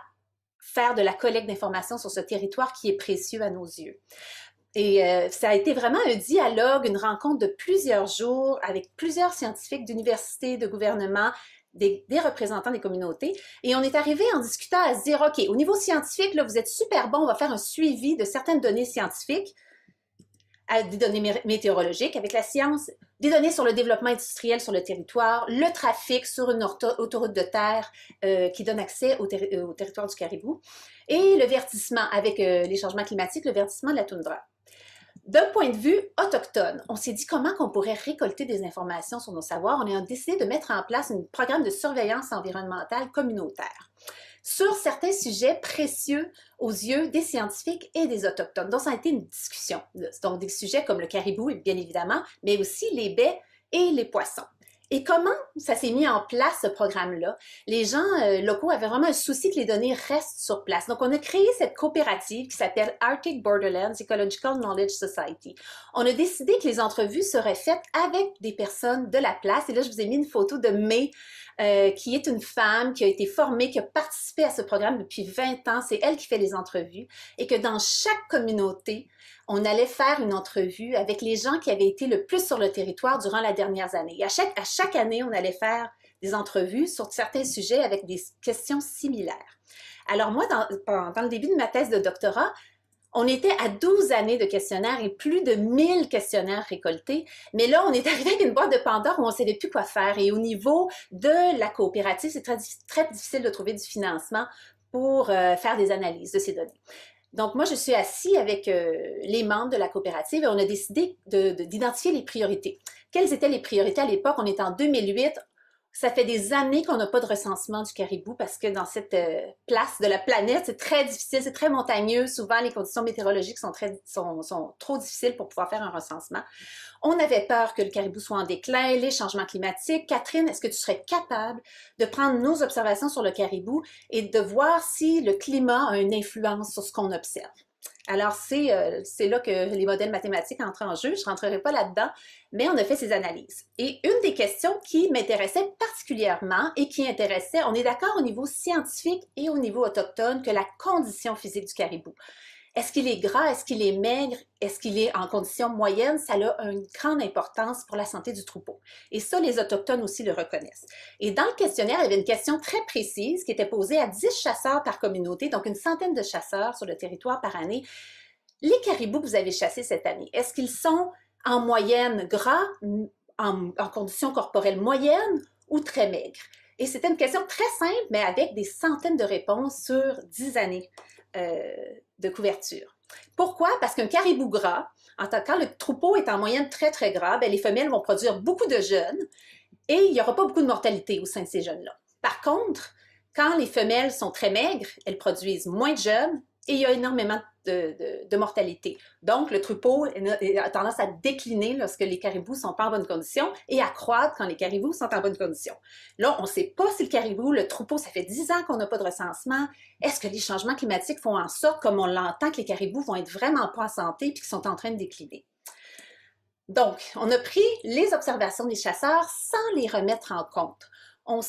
faire de la collecte d'informations sur ce territoire qui est précieux à nos yeux. Et ça a été vraiment un dialogue, une rencontre de plusieurs jours avec plusieurs scientifiques d'universités, de gouvernements, des représentants des communautés. Et on est arrivé en discutant à se dire, OK, au niveau scientifique, là, vous êtes super bon, on va faire un suivi de certaines données scientifiques, des données météorologiques avec la science, des données sur le développement industriel sur le territoire, le trafic sur une autoroute de terre qui donne accès au territoire du Caribou, et le verdissement avec les changements climatiques, le verdissement de la toundra. D'un point de vue autochtone, on s'est dit comment on pourrait récolter des informations sur nos savoirs. On a décidé de mettre en place un programme de surveillance environnementale communautaire sur certains sujets précieux aux yeux des scientifiques et des Autochtones. Donc, ça a été une discussion. Donc, des sujets comme le caribou, bien évidemment, mais aussi les baies et les poissons. Et comment ça s'est mis en place, ce programme-là? Les gens locaux avaient vraiment un souci que les données restent sur place. Donc, on a créé cette coopérative qui s'appelle Arctic Borderlands Ecological Knowledge Society. On a décidé que les entrevues seraient faites avec des personnes de la place. Et là, je vous ai mis une photo de May, qui est une femme qui a été formée, qui a participé à ce programme depuis 20 ans. C'est elle qui fait les entrevues. Et que dans chaque communauté, on allait faire une entrevue avec les gens qui avaient été le plus sur le territoire durant la dernière année. Et à chaque année, on allait faire des entrevues sur certains sujets avec des questions similaires. Alors moi, dans le début de ma thèse de doctorat, on était à 12 années de questionnaires et plus de 1000 questionnaires récoltés. Mais là, on est arrivé avec une boîte de Pandore où on ne savait plus quoi faire. Et au niveau de la coopérative, c'est très difficile de trouver du financement pour faire des analyses de ces données. Donc, moi, je suis assis avec les membres de la coopérative et on a décidé d'identifier les priorités. Quelles étaient les priorités à l'époque? On est en 2008. Ça fait des années qu'on n'a pas de recensement du caribou parce que dans cette place de la planète, c'est très difficile, c'est très montagneux. Souvent, les conditions météorologiques sont trop difficiles pour pouvoir faire un recensement. On avait peur que le caribou soit en déclin, les changements climatiques. Catherine, est-ce que tu serais capable de prendre nos observations sur le caribou et de voir si le climat a une influence sur ce qu'on observe? Alors, c'est là que les modèles mathématiques entrent en jeu. Je ne rentrerai pas là-dedans, mais on a fait ces analyses. Et une des questions qui m'intéressait particulièrement et qui intéressait, on est d'accord au niveau scientifique et au niveau autochtone, que la condition physique du caribou. Est-ce qu'il est gras? Est-ce qu'il est maigre? Est-ce qu'il est en condition moyenne? Ça a une grande importance pour la santé du troupeau. Et ça, les Autochtones aussi le reconnaissent. Et dans le questionnaire, il y avait une question très précise qui était posée à 10 chasseurs par communauté, donc une centaine de chasseurs sur le territoire par année. Les caribous que vous avez chassés cette année, est-ce qu'ils sont en moyenne gras, en condition corporelle moyenne ou très maigres? Et c'était une question très simple, mais avec des centaines de réponses sur 10 années de couverture. Pourquoi? Parce qu'un caribou gras, quand le troupeau est en moyenne très, très gras, bien, les femelles vont produire beaucoup de jeunes et il n'y aura pas beaucoup de mortalité au sein de ces jeunes-là. Par contre, quand les femelles sont très maigres, elles produisent moins de jeunes et il y a énormément de mortalité. Donc, le troupeau a tendance à décliner lorsque les caribous ne sont pas en bonne condition et à croître quand les caribous sont en bonne condition. Là, on ne sait pas si le caribou, le troupeau, ça fait 10 ans qu'on n'a pas de recensement. Est-ce que les changements climatiques font en sorte, comme on l'entend, que les caribous vont être vraiment pas en santé et qu'ils sont en train de décliner? Donc, on a pris les observations des chasseurs sans les remettre en compte. On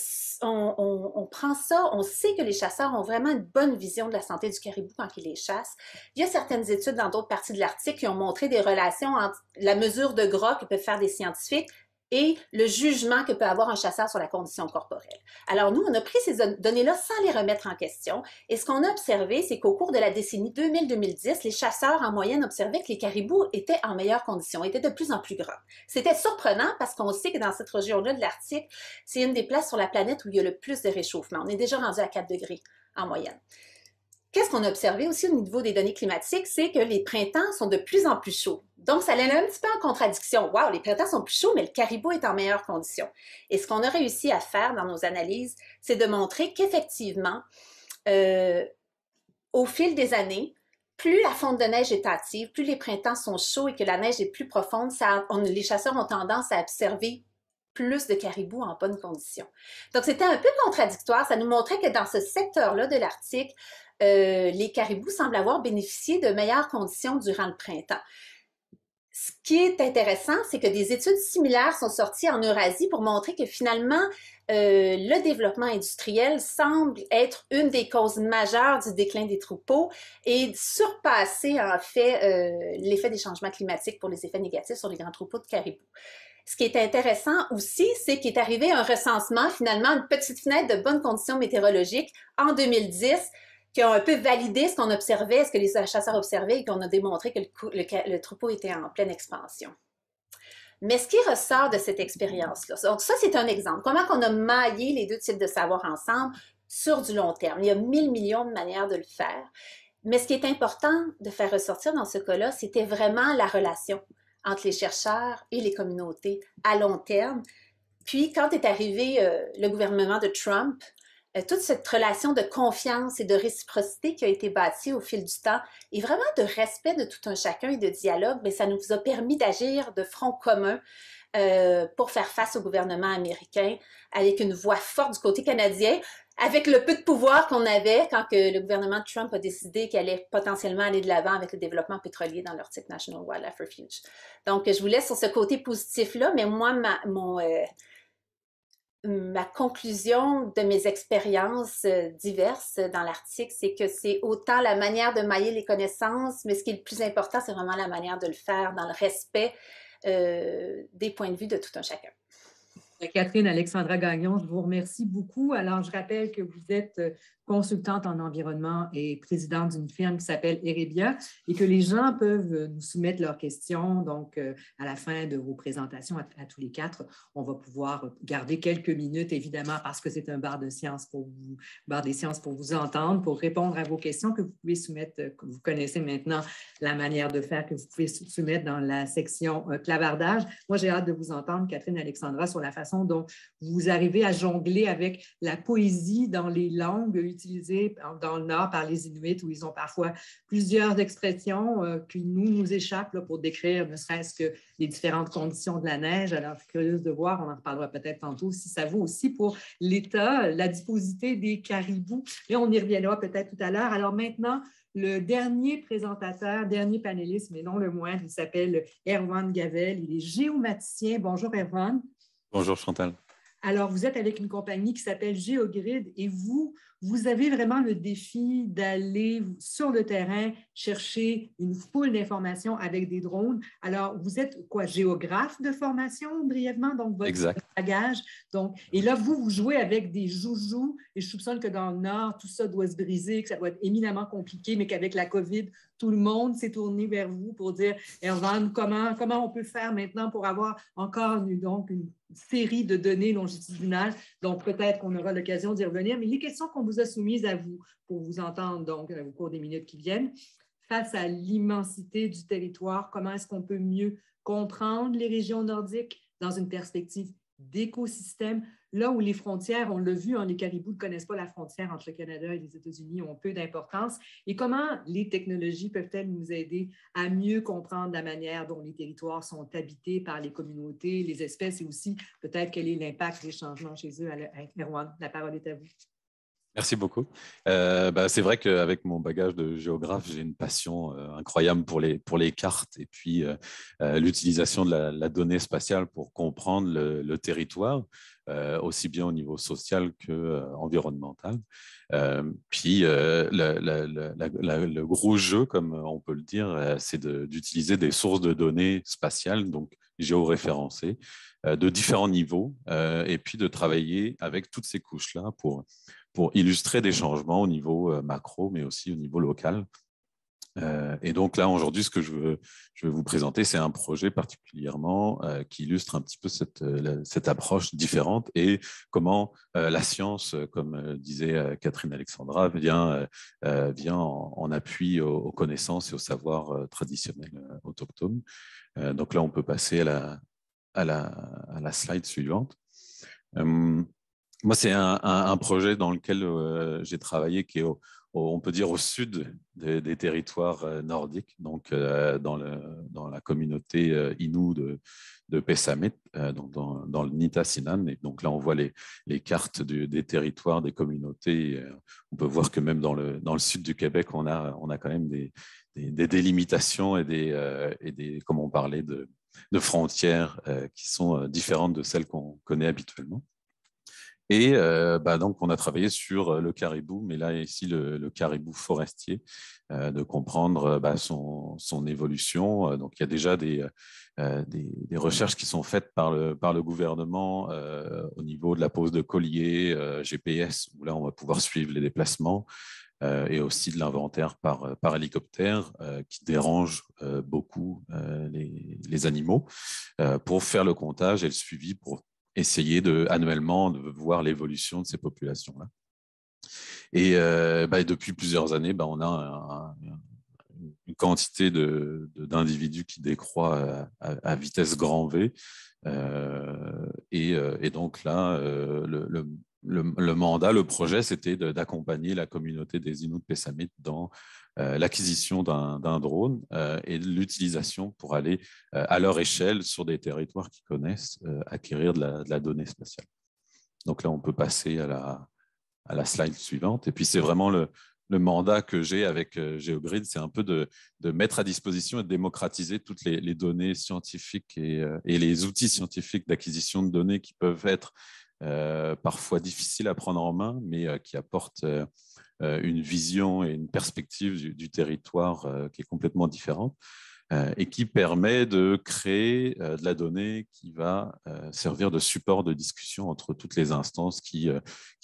prend ça, on sait que les chasseurs ont vraiment une bonne vision de la santé du caribou quand ils les chassent. Il y a certaines études dans d'autres parties de l'Arctique qui ont montré des relations entre la mesure de gras que peuvent faire des scientifiques et le jugement que peut avoir un chasseur sur la condition corporelle. Alors nous, on a pris ces données-là sans les remettre en question. Et ce qu'on a observé, c'est qu'au cours de la décennie 2000-2010, les chasseurs en moyenne observaient que les caribous étaient en meilleure condition, étaient de plus en plus gras. C'était surprenant parce qu'on sait que dans cette région-là de l'Arctique, c'est une des places sur la planète où il y a le plus de réchauffement. On est déjà rendu à 4 degrés en moyenne. Qu'est-ce qu'on a observé aussi au niveau des données climatiques, c'est que les printemps sont de plus en plus chauds. Donc, ça allait un petit peu en contradiction. Wow, les printemps sont plus chauds, mais le caribou est en meilleure condition. Et ce qu'on a réussi à faire dans nos analyses, c'est de montrer qu'effectivement, au fil des années, plus la fonte de neige est active, plus les printemps sont chauds et que la neige est plus profonde, les chasseurs ont tendance à observer plus de caribous en bonne condition. Donc, c'était un peu contradictoire. Ça nous montrait que dans ce secteur-là de l'Arctique, les caribous semblent avoir bénéficié de meilleures conditions durant le printemps. Ce qui est intéressant, c'est que des études similaires sont sorties en Eurasie pour montrer que finalement, le développement industriel semble être une des causes majeures du déclin des troupeaux et surpasser en fait l'effet des changements climatiques pour les effets négatifs sur les grands troupeaux de caribous. Ce qui est intéressant aussi, c'est qu'il est arrivé un recensement, finalement, une petite fenêtre de bonnes conditions météorologiques en 2010 qui ont un peu validé ce qu'on observait, ce que les chasseurs observaient et qu'on a démontré que le troupeau était en pleine expansion. Mais ce qui ressort de cette expérience-là, donc ça, c'est un exemple. Comment on a maillé les deux types de savoir ensemble sur du long terme. Il y a 1000 millions de manières de le faire. Mais ce qui est important de faire ressortir dans ce cas-là, c'était vraiment la relation entre les chercheurs et les communautés à long terme. Puis, quand est arrivé le gouvernement de Trump, toute cette relation de confiance et de réciprocité qui a été bâtie au fil du temps et vraiment de respect de tout un chacun et de dialogue, bien, ça nous a permis d'agir de front commun pour faire face au gouvernement américain avec une voix forte du côté canadien, avec le peu de pouvoir qu'on avait quand que le gouvernement de Trump a décidé qu'il allait potentiellement aller de l'avant avec le développement pétrolier dans l'Arctic National Wildlife Refuge. Donc, je vous laisse sur ce côté positif-là, mais moi, ma conclusion de mes expériences diverses dans l'Arctique, c'est que c'est autant la manière de mailler les connaissances, mais ce qui est le plus important, c'est vraiment la manière de le faire dans le respect des points de vue de tout un chacun. Catherine Alexandra Gagnon, je vous remercie beaucoup. Alors, je rappelle que vous êtes consultante en environnement et présidente d'une firme qui s'appelle Erebia et que les gens peuvent nous soumettre leurs questions. Donc, à la fin de vos présentations, à tous les quatre, on va pouvoir garder quelques minutes, évidemment, parce que c'est un bar des sciences pour vous entendre, pour répondre à vos questions que vous pouvez soumettre, que vous connaissez maintenant la manière de faire, que vous pouvez soumettre dans la section clavardage. Moi, j'ai hâte de vous entendre, Catherine Alexandra, sur la façon dont vous arrivez à jongler avec la poésie dans les langues utilisées dans le Nord par les Inuits, où ils ont parfois plusieurs expressions qui nous échappent là, pour décrire ne serait-ce que les différentes conditions de la neige. Alors, je suis curieuse de voir, on en reparlera peut-être tantôt, si ça vaut aussi pour l'état, l'adiposité des caribous. Et on y reviendra peut-être tout à l'heure. Alors maintenant, le dernier présentateur, dernier panéliste, mais non le moindre, il s'appelle Erwan Gavel. Il est géomaticien. Bonjour, Erwan. Bonjour Chantal. Alors, vous êtes avec une compagnie qui s'appelle GeoGrid et vous avez vraiment le défi d'aller sur le terrain chercher une foule d'informations avec des drones. Alors, vous êtes quoi, géographe de formation, brièvement, donc votre bagage. Donc, et là, vous jouez avec des joujoux et je soupçonne que dans le Nord, tout ça doit se briser, que ça doit être éminemment compliqué, mais qu'avec la COVID, tout le monde s'est tourné vers vous pour dire, Erwan, comment on peut faire maintenant pour avoir encore une série de données longitudinales. Donc, peut-être qu'on aura l'occasion d'y revenir. Mais les questions qu'on vous a soumises à vous, pour vous entendre donc au cours des minutes qui viennent, face à l'immensité du territoire, comment est-ce qu'on peut mieux comprendre les régions nordiques dans une perspective d'écosystème, là où les frontières, on l'a vu, les caribous ne connaissent pas la frontière entre le Canada et les États-Unis, ont peu d'importance. Et comment les technologies peuvent-elles nous aider à mieux comprendre la manière dont les territoires sont habités par les communautés, les espèces et aussi peut-être quel est l'impact des changements chez eux. Erwan, la parole est à vous. Merci beaucoup. C'est vrai qu'avec mon bagage de géographe, j'ai une passion incroyable pour les cartes et puis l'utilisation de la donnée spatiale pour comprendre le territoire, aussi bien au niveau social qu'environnemental. Puis le gros jeu, comme on peut le dire, c'est d'utiliser des sources de données spatiales, donc géoréférencées, de différents niveaux, et puis de travailler avec toutes ces couches-là pour illustrer des changements au niveau macro, mais aussi au niveau local. Et donc là, aujourd'hui, ce que je veux vous présenter, c'est un projet particulièrement qui illustre un petit peu cette approche différente et comment la science, comme disait Catherine Alexandra, vient en appui aux connaissances et aux savoirs traditionnels autochtones. Donc là, on peut passer à la slide suivante. Moi, c'est un projet dans lequel j'ai travaillé qui est on peut dire au sud des territoires nordiques, donc dans la communauté Innu de Pessamit, donc dans le Nitassinan. Et donc là, on voit les cartes des territoires, des communautés. On peut voir que même dans le sud du Québec, on a quand même des délimitations et des comme on parlait, de frontières qui sont différentes de celles qu'on connaît habituellement. Et donc, on a travaillé sur le caribou, mais là, ici, le caribou forestier, de comprendre son évolution. Donc, il y a déjà des recherches qui sont faites par le gouvernement au niveau de la pose de colliers, GPS, où là, on va pouvoir suivre les déplacements, et aussi de l'inventaire par hélicoptère qui dérange beaucoup les animaux, pour faire le comptage et le suivi, pour essayer annuellement de voir l'évolution de ces populations-là. Et depuis plusieurs années, on a une quantité d'individus qui décroît à vitesse grand V. Et donc là, le mandat, le projet, c'était d'accompagner la communauté des Inuits Pessamit dans l'acquisition d'un drone et l'utilisation pour aller à leur échelle sur des territoires qu'ils connaissent, acquérir de la donnée spatiale. Donc là, on peut passer à la slide suivante. Et puis, c'est vraiment le mandat que j'ai avec GeoGrid, c'est un peu de mettre à disposition et de démocratiser toutes les données scientifiques et les outils scientifiques d'acquisition de données qui peuvent être parfois difficiles à prendre en main, mais qui apportent une vision et une perspective du territoire qui est complètement différente, et qui permet de créer de la donnée qui va servir de support de discussion entre toutes les instances qui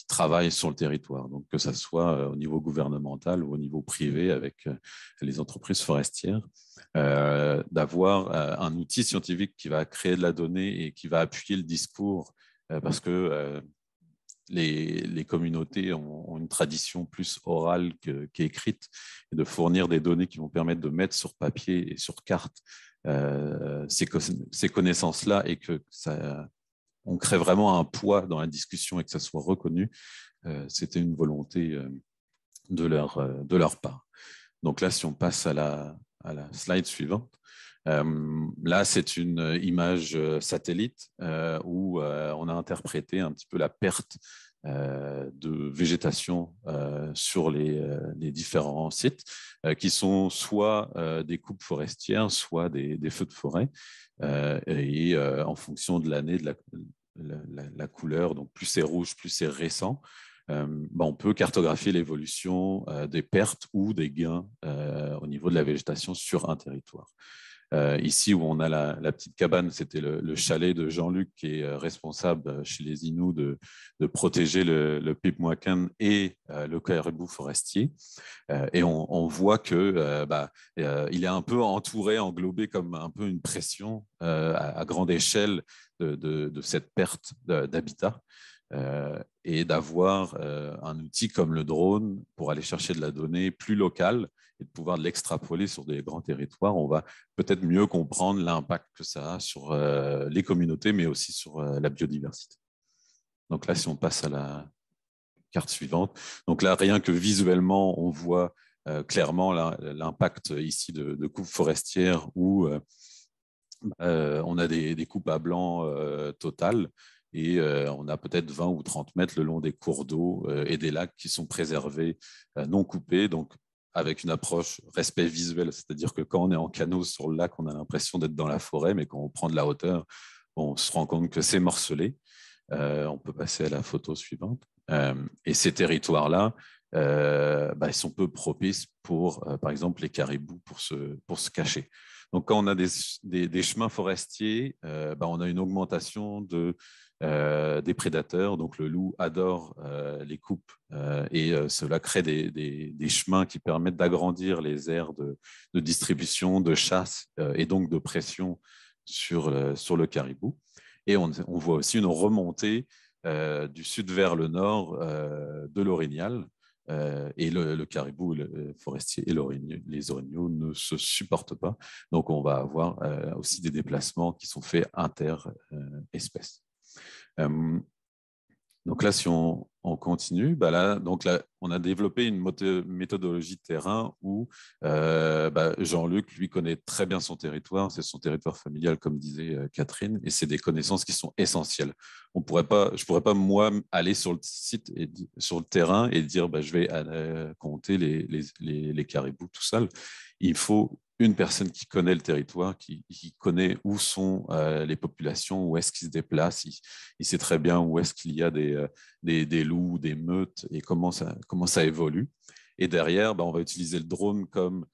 travaillent sur le territoire, donc que ce soit au niveau gouvernemental ou au niveau privé avec les entreprises forestières, d'avoir un outil scientifique qui va créer de la donnée et qui va appuyer le discours, parce que les communautés ont une tradition plus orale qu'écrite, et de fournir des données qui vont permettre de mettre sur papier et sur carte ces connaissances-là, et que on crée vraiment un poids dans la discussion et que ça soit reconnu. C'était une volonté de leur part. Donc là, si on passe à la slide suivante, là, c'est une image satellite où on a interprété un petit peu la perte de végétation sur les différents sites, qui sont soit des coupes forestières, soit des feux de forêt. Et en fonction de l'année, de la couleur, donc plus c'est rouge, plus c'est récent, on peut cartographier l'évolution des pertes ou des gains au niveau de la végétation sur un territoire. Ici, où on a la petite cabane, c'était le chalet de Jean-Luc, qui est responsable chez les Inuits de protéger le pipmoakan et le caribou forestier. Et on voit que il est un peu entouré, englobé comme un peu une pression à grande échelle de cette perte d'habitat. Et d'avoir un outil comme le drone pour aller chercher de la donnée plus locale et de pouvoir l'extrapoler sur des grands territoires, on va peut-être mieux comprendre l'impact que ça a sur les communautés, mais aussi sur la biodiversité. Donc là, si on passe à la carte suivante, donc là, rien que visuellement, on voit clairement l'impact ici de coupes forestières où on a des coupes à blanc totales. Et on a peut-être 20 ou 30 mètres le long des cours d'eau et des lacs qui sont préservés, non coupés, donc avec une approche respect visuel. C'est-à-dire que quand on est en canot sur le lac, on a l'impression d'être dans la forêt, mais quand on prend de la hauteur, on se rend compte que c'est morcelé. On peut passer à la photo suivante. Et ces territoires-là, ils sont peu propices pour, par exemple, les caribous pour se cacher. Donc, quand on a des chemins forestiers, on a une augmentation des prédateurs. Donc, le loup adore les coupes et cela crée des chemins qui permettent d'agrandir les aires de distribution, de chasse et donc de pression sur le caribou. Et on voit aussi une remontée du sud vers le nord de l'orignal. Et le caribou forestier et les orignaux ne se supportent pas. Donc, on va avoir aussi des déplacements qui sont faits inter-espèces. Donc là, si on continue, donc là, on a développé une méthodologie de terrain où Jean-Luc, lui, connaît très bien son territoire. C'est son territoire familial, comme disait Catherine, et c'est des connaissances qui sont essentielles. Je ne pourrais pas, moi, aller sur le site, sur le terrain et dire je vais compter les caribous tout seul. Il faut une personne qui connaît le territoire, qui connaît où sont les populations, où est-ce qu'ils se déplacent. Il sait très bien où est-ce qu'il y a des loups, des meutes et comment ça évolue. Et derrière, on va utiliser le drone comme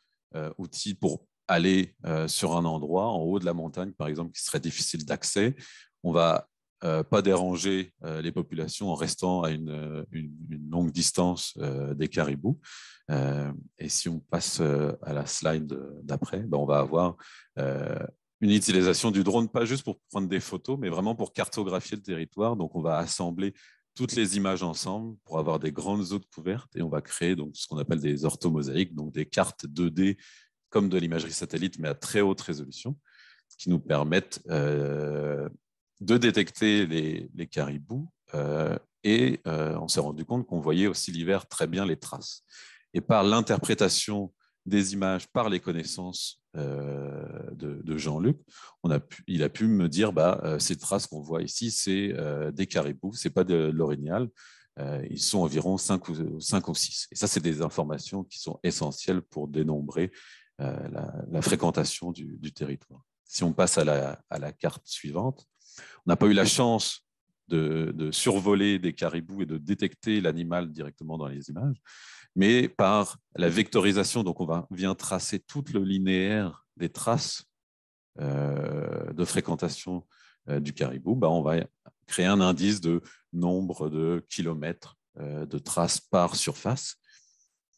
outil pour aller sur un endroit, en haut de la montagne, par exemple, qui serait difficile d'accès. On va pas déranger les populations en restant à une longue distance des caribous. Et si on passe à la slide d'après, on va avoir une utilisation du drone, pas juste pour prendre des photos, mais vraiment pour cartographier le territoire. Donc, on va assembler toutes les images ensemble pour avoir des grandes zones couvertes et on va créer donc, ce qu'on appelle des orthomosaïques, donc des cartes 2D comme de l'imagerie satellite, mais à très haute résolution, qui nous permettent de détecter les caribous et on s'est rendu compte qu'on voyait aussi l'hiver très bien les traces. Et par l'interprétation des images, par les connaissances de Jean-Luc, il a pu me dire ces traces qu'on voit ici, c'est des caribous, ce n'est pas de l'orignal, ils sont environ 5 ou 6. Et ça, c'est des informations qui sont essentielles pour dénombrer la fréquentation du territoire. Si on passe à la carte suivante, on n'a pas eu la chance de survoler des caribous et de détecter l'animal directement dans les images, mais par la vectorisation, donc on vient tracer tout le linéaire des traces de fréquentation du caribou, on va créer un indice de nombre de kilomètres de traces par surface.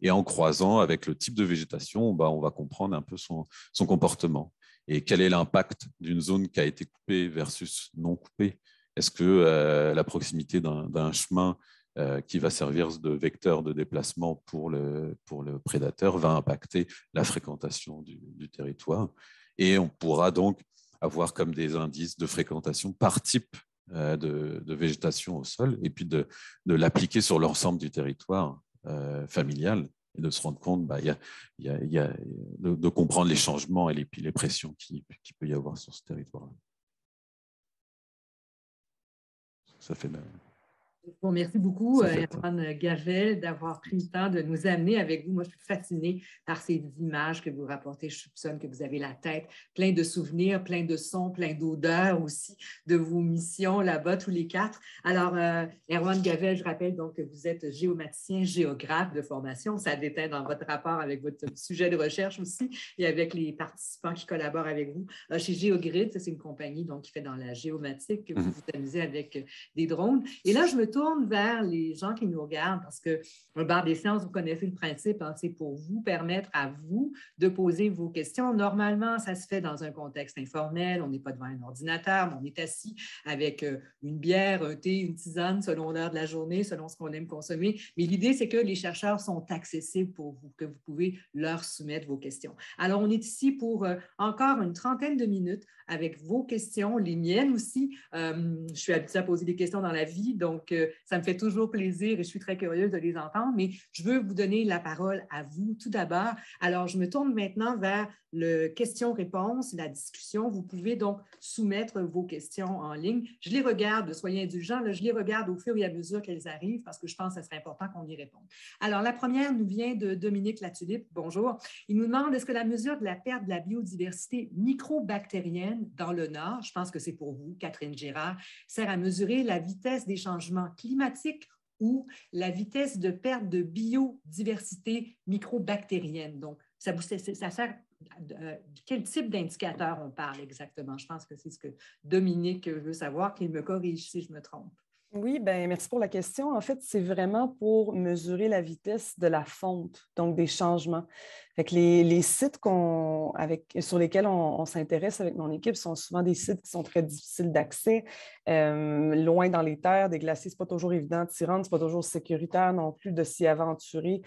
Et en croisant avec le type de végétation, on va comprendre un peu son comportement. Et quel est l'impact d'une zone qui a été coupée versus non coupée? Est-ce que la proximité d'un chemin qui va servir de vecteur de déplacement pour le prédateur va impacter la fréquentation du territoire? Et on pourra donc avoir comme des indices de fréquentation par type de végétation au sol et puis de l'appliquer sur l'ensemble du territoire familial et de se rendre compte de comprendre les changements et les pressions qu'il peut y avoir sur ce territoire-là. Ça fait mal. Bon, merci beaucoup, Erwan Gavel, d'avoir pris le temps de nous amener avec vous. Moi, je suis fascinée par ces images que vous rapportez. Je soupçonne que vous avez la tête plein de souvenirs, plein de sons, plein d'odeurs aussi de vos missions là-bas, tous les 4. Alors, Erwan Gavel, je rappelle donc que vous êtes géomaticien, géographe de formation. Ça déteint dans votre rapport avec votre sujet de recherche aussi et avec les participants qui collaborent avec vous. Chez GeoGrid, c'est une compagnie donc, qui fait dans la géomatique, que vous vous amusez avec des drones. Et là, je me tourne vers les gens qui nous regardent parce que le bar des sciences, vous connaissez le principe, c'est pour vous permettre à vous de poser vos questions. Normalement, ça se fait dans un contexte informel, on n'est pas devant un ordinateur, mais on est assis avec une bière, un thé, une tisane selon l'heure de la journée, selon ce qu'on aime consommer. Mais l'idée, c'est que les chercheurs sont accessibles pour vous, que vous pouvez leur soumettre vos questions. Alors, on est ici pour encore une trentaine de minutes avec vos questions, les miennes aussi. Je suis habituée à poser des questions dans la vie, donc ça me fait toujours plaisir et je suis très curieuse de les entendre, mais je veux vous donner la parole à vous tout d'abord. Alors, je me tourne maintenant vers le question-réponse, la discussion. Vous pouvez donc soumettre vos questions en ligne. Je les regarde, soyez indulgents, là, je les regarde au fur et à mesure qu'elles arrivent parce que je pense que ce serait important qu'on y réponde. Alors, la première nous vient de Dominique Latulippe. Bonjour. Il nous demande, est-ce que la mesure de la perte de la biodiversité microbactérienne dans le Nord, je pense que c'est pour vous, Catherine Girard, sert à mesurer la vitesse des changements climatiques ou la vitesse de perte de biodiversité microbactérienne? Donc, ça sert quel type d'indicateur on parle exactement? Je pense que c'est ce que Dominique veut savoir, qu'il me corrige si je me trompe. Oui, bien, merci pour la question. En fait, c'est vraiment pour mesurer la vitesse de la fonte, donc des changements. Fait que les sites sur lesquels on s'intéresse avec mon équipe sont souvent des sites qui sont très difficiles d'accès, loin dans les terres, des glaciers, ce n'est pas toujours évident de s'y rendre, ce n'est pas toujours sécuritaire non plus de s'y aventurer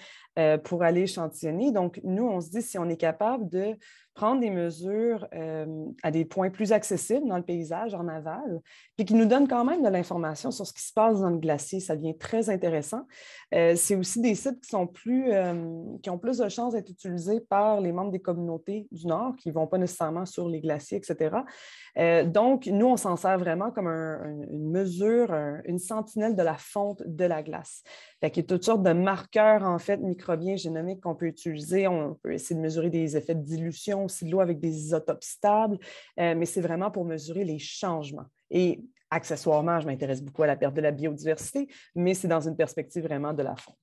pour aller échantillonner. Donc, nous, on se dit si on est capable de prendre des mesures à des points plus accessibles dans le paysage, en aval, puis qui nous donnent quand même de l'information sur ce qui se passe dans le glacier. Ça devient très intéressant. C'est aussi des sites qui ont plus de chances d'être utilisés par les membres des communautés du Nord, qui ne vont pas nécessairement sur les glaciers, etc. Donc, nous, on s'en sert vraiment comme une mesure, une sentinelle de la fonte de la glace. Fait qu'il y a toutes sortes de marqueurs, en fait, microbiens, génomiques qu'on peut utiliser. On peut essayer de mesurer des effets de dilution aussi de l'eau avec des isotopes stables, mais c'est vraiment pour mesurer les changements. Et accessoirement, je m'intéresse beaucoup à la perte de la biodiversité, mais c'est dans une perspective vraiment de la fonte.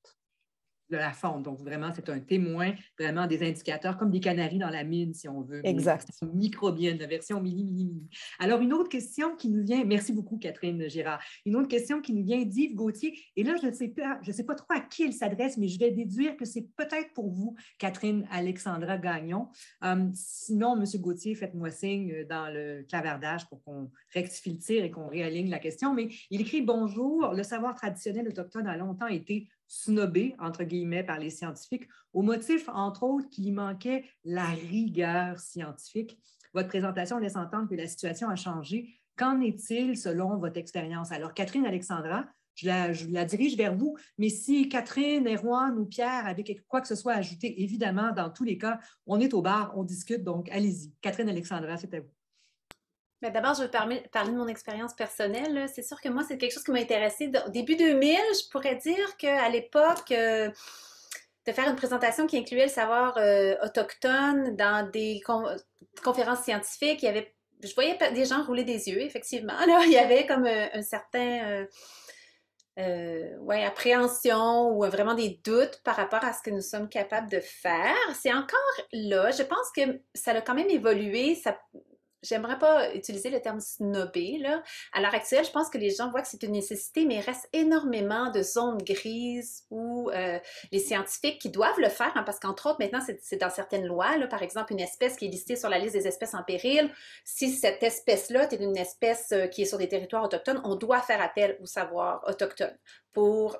De la fonte. Donc, vraiment, c'est un témoin, vraiment des indicateurs, comme des canaris dans la mine, si on veut. Exact. Microbienne, la version mini. Alors, une autre question qui nous vient, merci beaucoup, Catherine Girard. Une autre question qui nous vient d'Yves Gauthier. Et là, je ne sais pas trop à qui elle s'adresse, mais je vais déduire que c'est peut-être pour vous, Catherine Alexandra Gagnon. Sinon, M. Gauthier, faites-moi signe dans le clavardage pour qu'on rectifie le tir et qu'on réaligne la question. Mais il écrit « Bonjour, le savoir traditionnel autochtone a longtemps été snobé, entre guillemets, par les scientifiques, au motif, entre autres, qu'il manquait la rigueur scientifique. Votre présentation laisse entendre que la situation a changé. Qu'en est-il selon votre expérience? Alors, Catherine Alexandra, je la dirige vers vous, mais si Catherine, Erwan ou Pierre avaient quoi que ce soit à ajouter, évidemment, dans tous les cas, on est au bar, on discute, donc allez-y. Catherine Alexandra, c'est à vous. Mais d'abord, je veux parler de mon expérience personnelle. C'est sûr que moi, c'est quelque chose qui m'a intéressée. Au début 2000, je pourrais dire qu'à l'époque, de faire une présentation qui incluait le savoir autochtone dans des conférences scientifiques, je voyais des gens rouler des yeux, effectivement. Là, il y avait comme un certain appréhension ou vraiment des doutes par rapport à ce que nous sommes capables de faire. C'est encore là. Je pense que ça a quand même évolué. J'aimerais pas utiliser le terme snobé, là. À l'heure actuelle, je pense que les gens voient que c'est une nécessité, mais il reste énormément de zones grises où les scientifiques qui doivent le faire, hein, parce qu'entre autres, maintenant, c'est dans certaines lois, là, par exemple, une espèce qui est listée sur la liste des espèces en péril, si cette espèce-là est une espèce qui est sur des territoires autochtones, on doit faire appel au savoir autochtone pour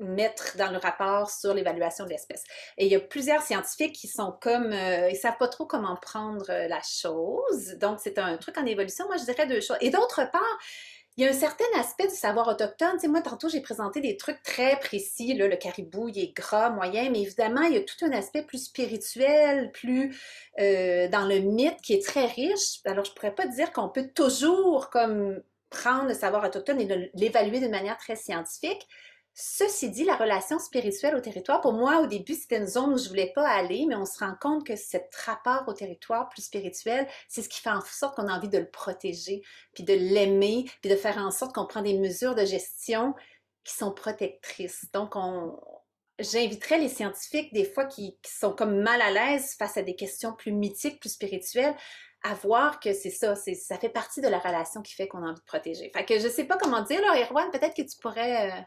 mettre dans le rapport sur l'évaluation de l'espèce. Et il y a plusieurs scientifiques qui sont comme, ils savent pas trop comment prendre la chose. Donc, c'est un truc en évolution. Moi, je dirais deux choses. Et d'autre part, il y a un certain aspect du savoir autochtone. Tu sais, moi, tantôt, j'ai présenté des trucs très précis. Là, le caribou, il est gras, moyen, mais évidemment, il y a tout un aspect plus spirituel, plus dans le mythe qui est très riche. Alors, je pourrais pas dire qu'on peut toujours comme prendre le savoir autochtone et l'évaluer d'une manière très scientifique. Ceci dit, la relation spirituelle au territoire, pour moi, au début, c'était une zone où je ne voulais pas aller, mais on se rend compte que cet rapport au territoire plus spirituel, c'est ce qui fait en sorte qu'on a envie de le protéger, puis de l'aimer, puis de faire en sorte qu'on prend des mesures de gestion qui sont protectrices. Donc, j'inviterais les scientifiques, des fois, qui sont comme mal à l'aise face à des questions plus mythiques, plus spirituelles, à voir que c'est ça, ça fait partie de la relation qui fait qu'on a envie de protéger. Fait que je ne sais pas comment dire, là, Erwan, peut-être que tu pourrais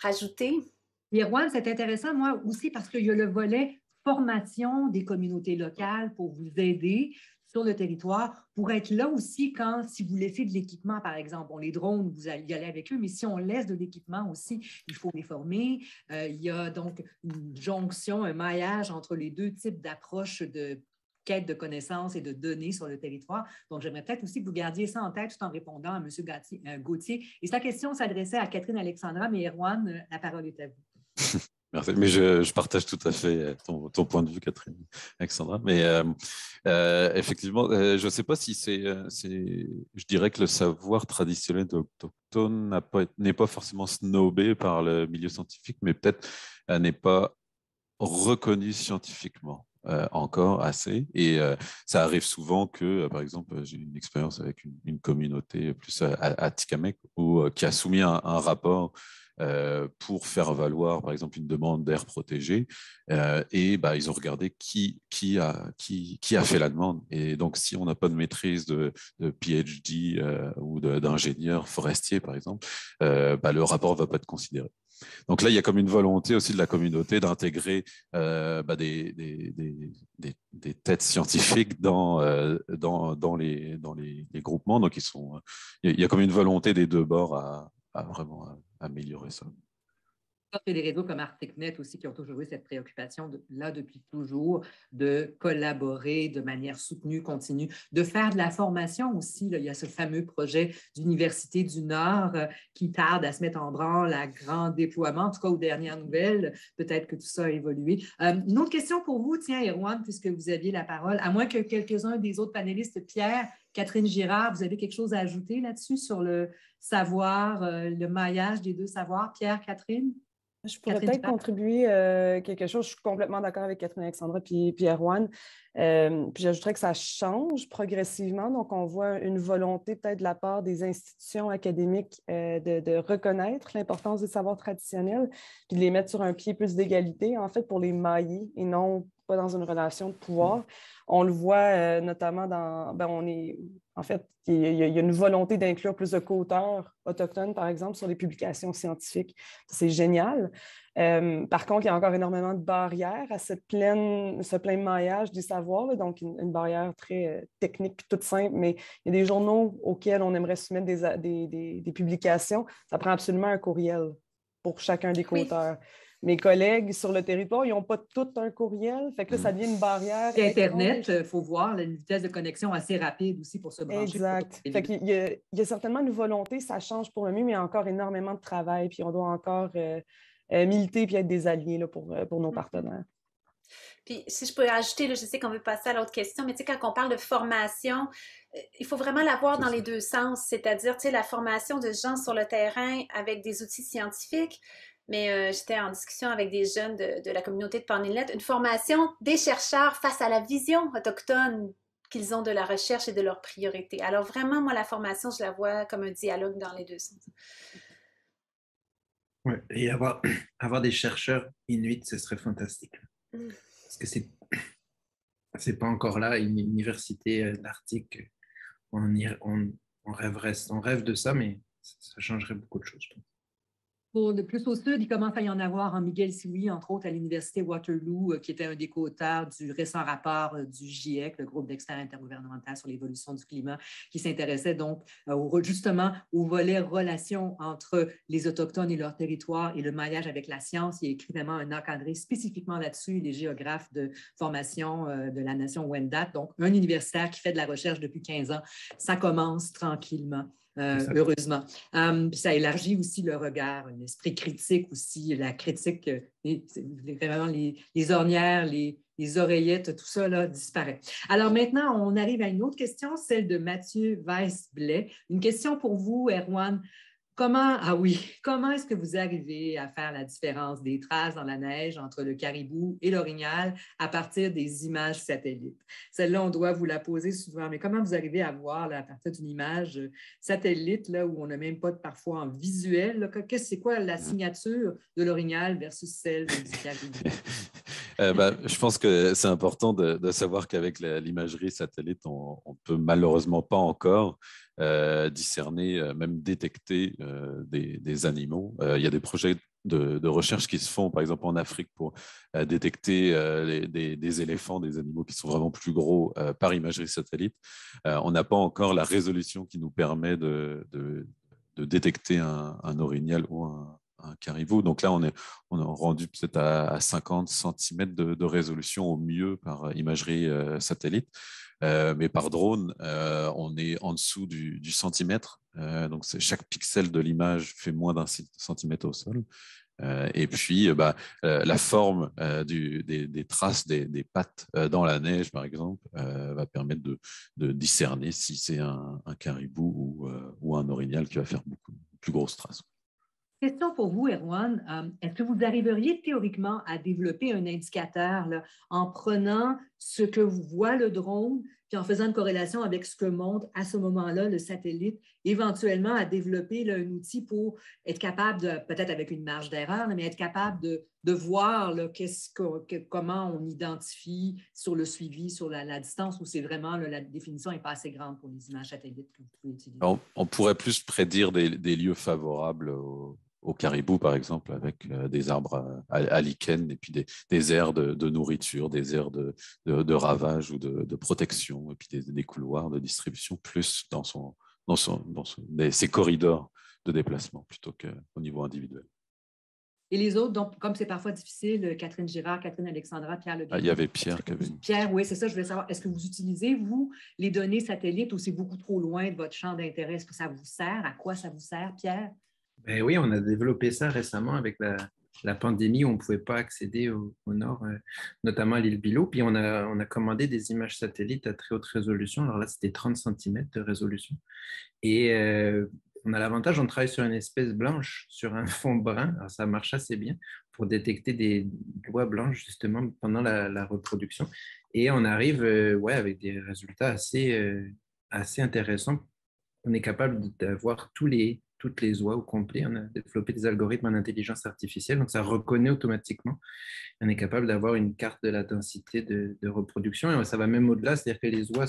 rajouter. Erwan, c'est intéressant, moi aussi, parce qu'il y a le volet formation des communautés locales pour vous aider sur le territoire, pour être là aussi si vous laissez de l'équipement, par exemple. Les drones, vous allez y aller avec eux, mais si on laisse de l'équipement aussi, il faut les former. Il y a donc une jonction, un maillage entre les deux types d'approches de quête de connaissances et de données sur le territoire. Donc, j'aimerais peut-être aussi que vous gardiez ça en tête tout en répondant à M. Gauthier. Et sa question s'adressait à Catherine Alexandra, mais Erwan, la parole est à vous. Merci, mais je partage tout à fait ton point de vue, Catherine Alexandra. Mais effectivement, je ne sais pas si je dirais que le savoir traditionnel autochtone n'est pas forcément snobé par le milieu scientifique, mais peut-être n'est pas reconnu scientifiquement. Encore assez. Et ça arrive souvent que, par exemple, j'ai une expérience avec une communauté plus à Tikamek qui a soumis un rapport pour faire valoir, par exemple, une demande d'aire protégée. Et ils ont regardé qui a fait la demande. Et donc, si on n'a pas de maîtrise de PhD ou d'ingénieur forestier, par exemple, le rapport ne va pas être considéré. Donc là, il y a comme une volonté aussi de la communauté d'intégrer des têtes scientifiques dans les groupements. Donc, il y a comme une volonté des deux bords à vraiment améliorer ça. Il y a des réseaux comme ArcticNet aussi qui ont toujours eu cette préoccupation là depuis toujours de collaborer de manière soutenue, continue, de faire de la formation aussi. Là. Il y a ce fameux projet d'Université du Nord qui tarde à se mettre en branle à grand déploiement, en tout cas aux dernières nouvelles. Peut-être que tout ça a évolué. Une autre question pour vous, tiens, Erwan, puisque vous aviez la parole, à moins que quelques-uns des autres panélistes, Pierre, Catherine Girard, vous avez quelque chose à ajouter là-dessus sur le savoir, le maillage des deux savoirs? Pierre, Catherine? Je pourrais peut-être contribuer quelque chose. Je suis complètement d'accord avec Catherine Alexandra puis Erwan. Puis j'ajouterais que ça change progressivement. Donc, on voit une volonté peut-être de la part des institutions académiques de reconnaître l'importance des savoirs traditionnels puis de les mettre sur un pied plus d'égalité, en fait, pour les mailler et non pas dans une relation de pouvoir. On le voit notamment dans... En fait, il y a une volonté d'inclure plus de co-auteurs autochtones, par exemple, sur les publications scientifiques. C'est génial. Par contre, il y a encore énormément de barrières à ce plein maillage du savoir, là, donc une barrière très technique et toute simple, mais il y a des journaux auxquels on aimerait soumettre des publications. Ça prend absolument un courriel pour chacun des co-auteurs. Oui. Mes collègues sur le territoire, ils n'ont pas tout un courriel. Fait que là, ça devient une barrière. Et Internet, il faut voir une vitesse de connexion assez rapide aussi pour se brancher. Exact. Fait qu'il y a certainement une volonté, ça change pour le mieux, mais il y a encore énormément de travail. Puis on doit encore militer puis être des alliés là, pour nos partenaires. Puis, si je peux ajouter, là, je sais qu'on veut passer à l'autre question, mais tu sais, quand on parle de formation, il faut vraiment la voir dans les deux sens, c'est-à-dire, tu sais, la formation de gens sur le terrain avec des outils scientifiques, mais j'étais en discussion avec des jeunes de la communauté de Port-Inlet, une formation des chercheurs face à la vision autochtone qu'ils ont de la recherche et de leurs priorités. Alors vraiment, moi, la formation, je la vois comme un dialogue dans les deux sens. Ouais, et avoir des chercheurs inuits, ce serait fantastique. Parce que c'est pas encore là, une université d'Arctique, on rêve de ça, mais ça changerait beaucoup de choses, je pense. Pour de plus au sud, il commence à y en avoir en Miguel-Sioui, entre autres à l'Université Waterloo, qui était un des co-auteurs du récent rapport du GIEC, le groupe d'experts intergouvernemental sur l'évolution du climat, qui s'intéressait donc justement au volet relation entre les Autochtones et leur territoire et le maillage avec la science. Il a écrit vraiment un encadré spécifiquement là-dessus, les géographes de formation de la nation Wendat. Donc, un universitaire qui fait de la recherche depuis 15 ans, ça commence tranquillement. Heureusement. Puis ça élargit aussi le regard, un esprit critique aussi, la critique, vraiment les ornières, les oreillettes, tout ça là, disparaît. Alors maintenant, on arrive à une autre question, celle de Mathieu Weiss-Blais. Une question pour vous, Erwan. Comment est-ce que vous arrivez à faire la différence des traces dans la neige entre le caribou et l'orignal à partir des images satellites? Celle-là, on doit vous la poser souvent, mais comment vous arrivez à voir là, à partir d'une image satellite là, où on n'a même pas parfois en visuel? C'est quoi la signature de l'orignal versus celle du caribou? Je pense que c'est important de savoir qu'avec l'imagerie satellite, on ne peut malheureusement pas encore discerner, même détecter des animaux. Il y a des projets de recherche qui se font, par exemple en Afrique, pour détecter des éléphants, des animaux qui sont vraiment plus gros par imagerie satellite. On n'a pas encore la résolution qui nous permet de détecter un orignal ou un caribou. Donc là, on est rendu peut-être à 50 cm de résolution au mieux par imagerie satellite. Mais par drone, on est en dessous du centimètre. Donc chaque pixel de l'image fait moins d'un centimètre au sol. Et puis, la forme des traces des pattes dans la neige, par exemple, va permettre de discerner si c'est un caribou ou un orignal qui va faire beaucoup plus grosses traces. Question pour vous, Erwan. Est-ce que vous arriveriez théoriquement à développer un indicateur là, en prenant ce que voit le drone, puis en faisant une corrélation avec ce que montre à ce moment-là le satellite, éventuellement à développer là, un outil pour être capable, peut-être avec une marge d'erreur, mais être capable de voir là, comment on identifie sur le suivi, sur la distance, où c'est vraiment là, la définition n'est pas assez grande pour les images satellites que vous pouvez utiliser? On pourrait plus prédire des lieux favorables au caribou, par exemple, avec des arbres à lichen et puis des aires de nourriture, des aires de ravage ou de protection, et puis des couloirs de distribution, plus dans ses corridors de déplacement plutôt qu'au niveau individuel. Et les autres, donc, comme c'est parfois difficile, Catherine Girard, Catherine Alexandra, Pierre Le Guérin. Il y avait Pierre qui avait... Pierre, oui, c'est ça, je voulais savoir. Est-ce que vous utilisez, vous, les données satellites ou c'est beaucoup trop loin de votre champ d'intérêt? Est-ce que ça vous sert? À quoi ça vous sert, Pierre? Ben oui, on a développé ça récemment avec la pandémie où on ne pouvait pas accéder au nord, notamment à l'île Bilot. Puis on a commandé des images satellites à très haute résolution. Alors là, c'était 30 cm de résolution. Et on a l'avantage, on travaille sur une espèce blanche, sur un fond brun. Alors ça marche assez bien pour détecter des doigts blanches justement pendant la reproduction. Et on arrive avec des résultats assez intéressants. On est capable d'avoir toutes les oies au complet. On a développé des algorithmes en intelligence artificielle, donc ça reconnaît automatiquement. On est capable d'avoir une carte de la densité de reproduction et ça va même au-delà, c'est-à-dire que les oies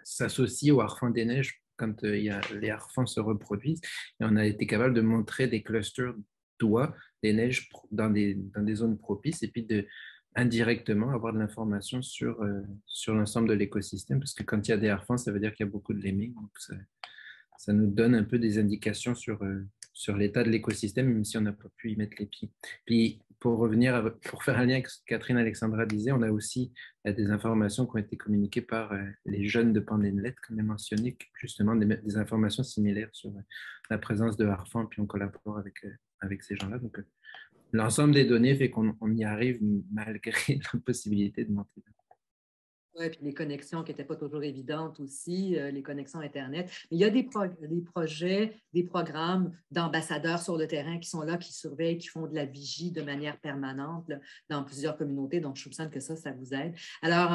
s'associent aux harfans des neiges quand les harfans se reproduisent. Et on a été capable de montrer des clusters d'oies, des neiges dans des zones propices et puis indirectement avoir de l'information sur l'ensemble de l'écosystème, parce que quand il y a des harfans, ça veut dire qu'il y a beaucoup de lemmings. Donc ça nous donne un peu des indications sur l'état de l'écosystème, même si on n'a pas pu y mettre les pieds. Puis, pour faire un lien avec ce que Catherine Alexandra disait, on a aussi des informations qui ont été communiquées par les jeunes de Pandenlet, comme est mentionné, justement des informations similaires sur la présence de harfans, puis on collabore avec ces gens-là. Donc, l'ensemble des données fait qu'on y arrive malgré l'impossibilité de monter. Oui, puis les connexions qui n'étaient pas toujours évidentes aussi, les connexions Internet. Mais il y a des projets, des programmes d'ambassadeurs sur le terrain qui sont là, qui surveillent, qui font de la vigie de manière permanente là, dans plusieurs communautés. Donc, je soupçonne que ça vous aide. Alors,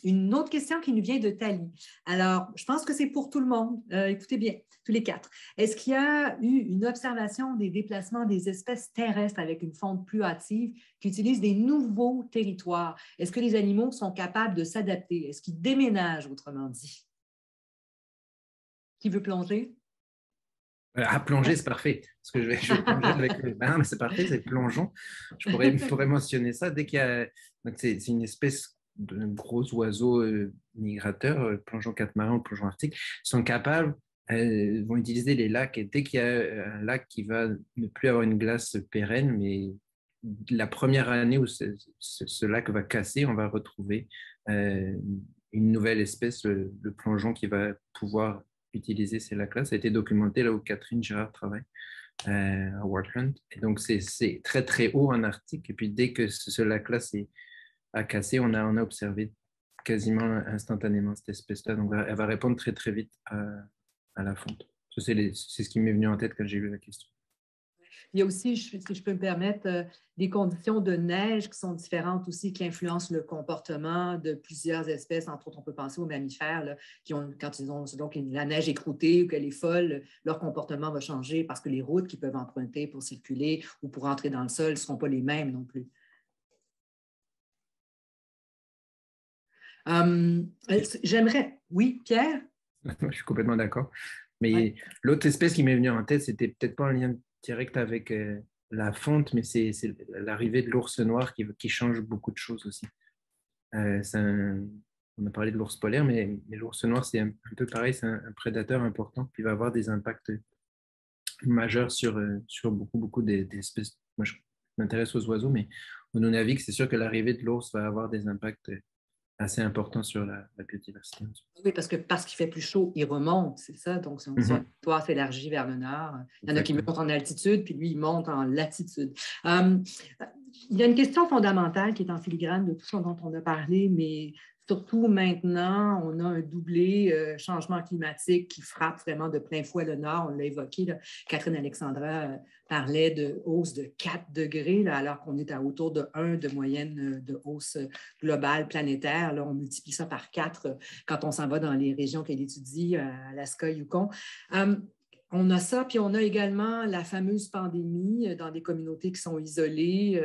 une autre question qui nous vient de Thalie. Alors, je pense que c'est pour tout le monde. Écoutez bien, tous les quatre. Est-ce qu'il y a eu une observation des déplacements des espèces terrestres avec une fonte plus hâtive qui utilisent des nouveaux territoires? Est-ce que les animaux sont capables de s'adapter? Est-ce qu'ils déménagent, autrement dit? Qui veut plonger? À plonger, c'est parfait. Parce que je vais plonger avec mais c'est parfait, c'est plongeon. Je pourrais mentionner ça. Dès qu'il y a. C'est une espèce de gros oiseaux migrateurs, plongeon catamaran ou plongeon arctique, sont capables, vont utiliser les lacs. Et dès qu'il y a un lac qui va ne plus avoir une glace pérenne, mais la première année où ce lac va casser, on va retrouver une nouvelle espèce, le plongeon, qui va pouvoir utiliser ces lacs-là. Ça a été documenté là où Catherine Girard travaille, à Wartland. Et donc, c'est très, très haut en Arctique. Et puis, dès que ce lac-là a cassé, on a observé quasiment instantanément cette espèce-là. Donc, elle va répondre très, très vite à la fonte. C'est ce qui m'est venu en tête quand j'ai lu la question. Il y a aussi, si je peux me permettre, des conditions de neige qui sont différentes aussi, qui influencent le comportement de plusieurs espèces. Entre autres, on peut penser aux mammifères, là, quand ils ont donc la neige écroutée ou qu'elle est folle, leur comportement va changer parce que les routes qu'ils peuvent emprunter pour circuler ou pour entrer dans le sol ne seront pas les mêmes non plus. J'aimerais... Oui, Pierre? Je suis complètement d'accord. Mais l'autre espèce qui m'est venue en tête, c'était peut-être pas un lien direct avec la fonte, mais c'est l'arrivée de l'ours noir qui change beaucoup de choses aussi. On a parlé de l'ours polaire, mais l'ours noir, c'est un peu pareil, c'est un prédateur important qui va avoir des impacts majeurs sur beaucoup d'espèces. Moi, je m'intéresse aux oiseaux, mais au Nunavik, c'est sûr que l'arrivée de l'ours va avoir des impacts assez important sur la biodiversité. Oui, parce qu'il fait plus chaud, il remonte, c'est ça. Donc, son territoire s'élargit vers le nord. Il y en a qui montent en altitude, puis lui, il monte en latitude. Il y a une question fondamentale qui est en filigrane de tout ce dont on a parlé, mais surtout maintenant, on a un doublé changement climatique qui frappe vraiment de plein fouet le nord. On l'a évoqué, là. Catherine Alexandra parlait de hausse de 4 degrés, là, alors qu'on est à autour de 1 de moyenne de hausse globale planétaire. Là, on multiplie ça par 4 quand on s'en va dans les régions qu'elle étudie, Alaska, Yukon. On a ça, puis on a également la fameuse pandémie dans des communautés qui sont isolées.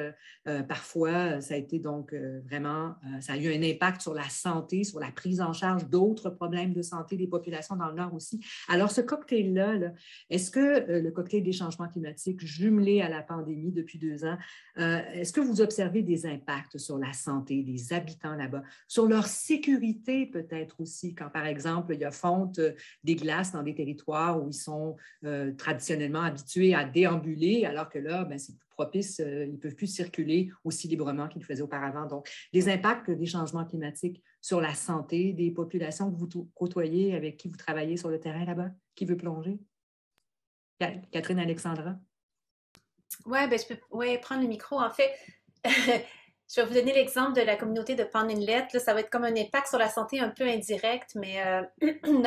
Parfois, ça a été donc vraiment, ça a eu un impact sur la santé, sur la prise en charge d'autres problèmes de santé des populations dans le Nord aussi. Alors, ce cocktail-là, là, est-ce que le cocktail des changements climatiques jumelé à la pandémie depuis 2 ans, est-ce que vous observez des impacts sur la santé des habitants là-bas, sur leur sécurité peut-être aussi, quand par exemple, il y a fonte des glaces dans des territoires où ils sont sont traditionnellement habitués à déambuler, alors que là, ben, c'est plus propice, ils ne peuvent plus circuler aussi librement qu'ils le faisaient auparavant. Donc, les impacts des changements climatiques sur la santé des populations que vous côtoyez, avec qui vous travaillez sur le terrain là-bas, qui veut plonger? Catherine Alexandra? Oui, ben, je peux prendre le micro. En fait, je vais vous donner l'exemple de la communauté de Pond Inlet. Là, ça va être comme un impact sur la santé un peu indirect, mais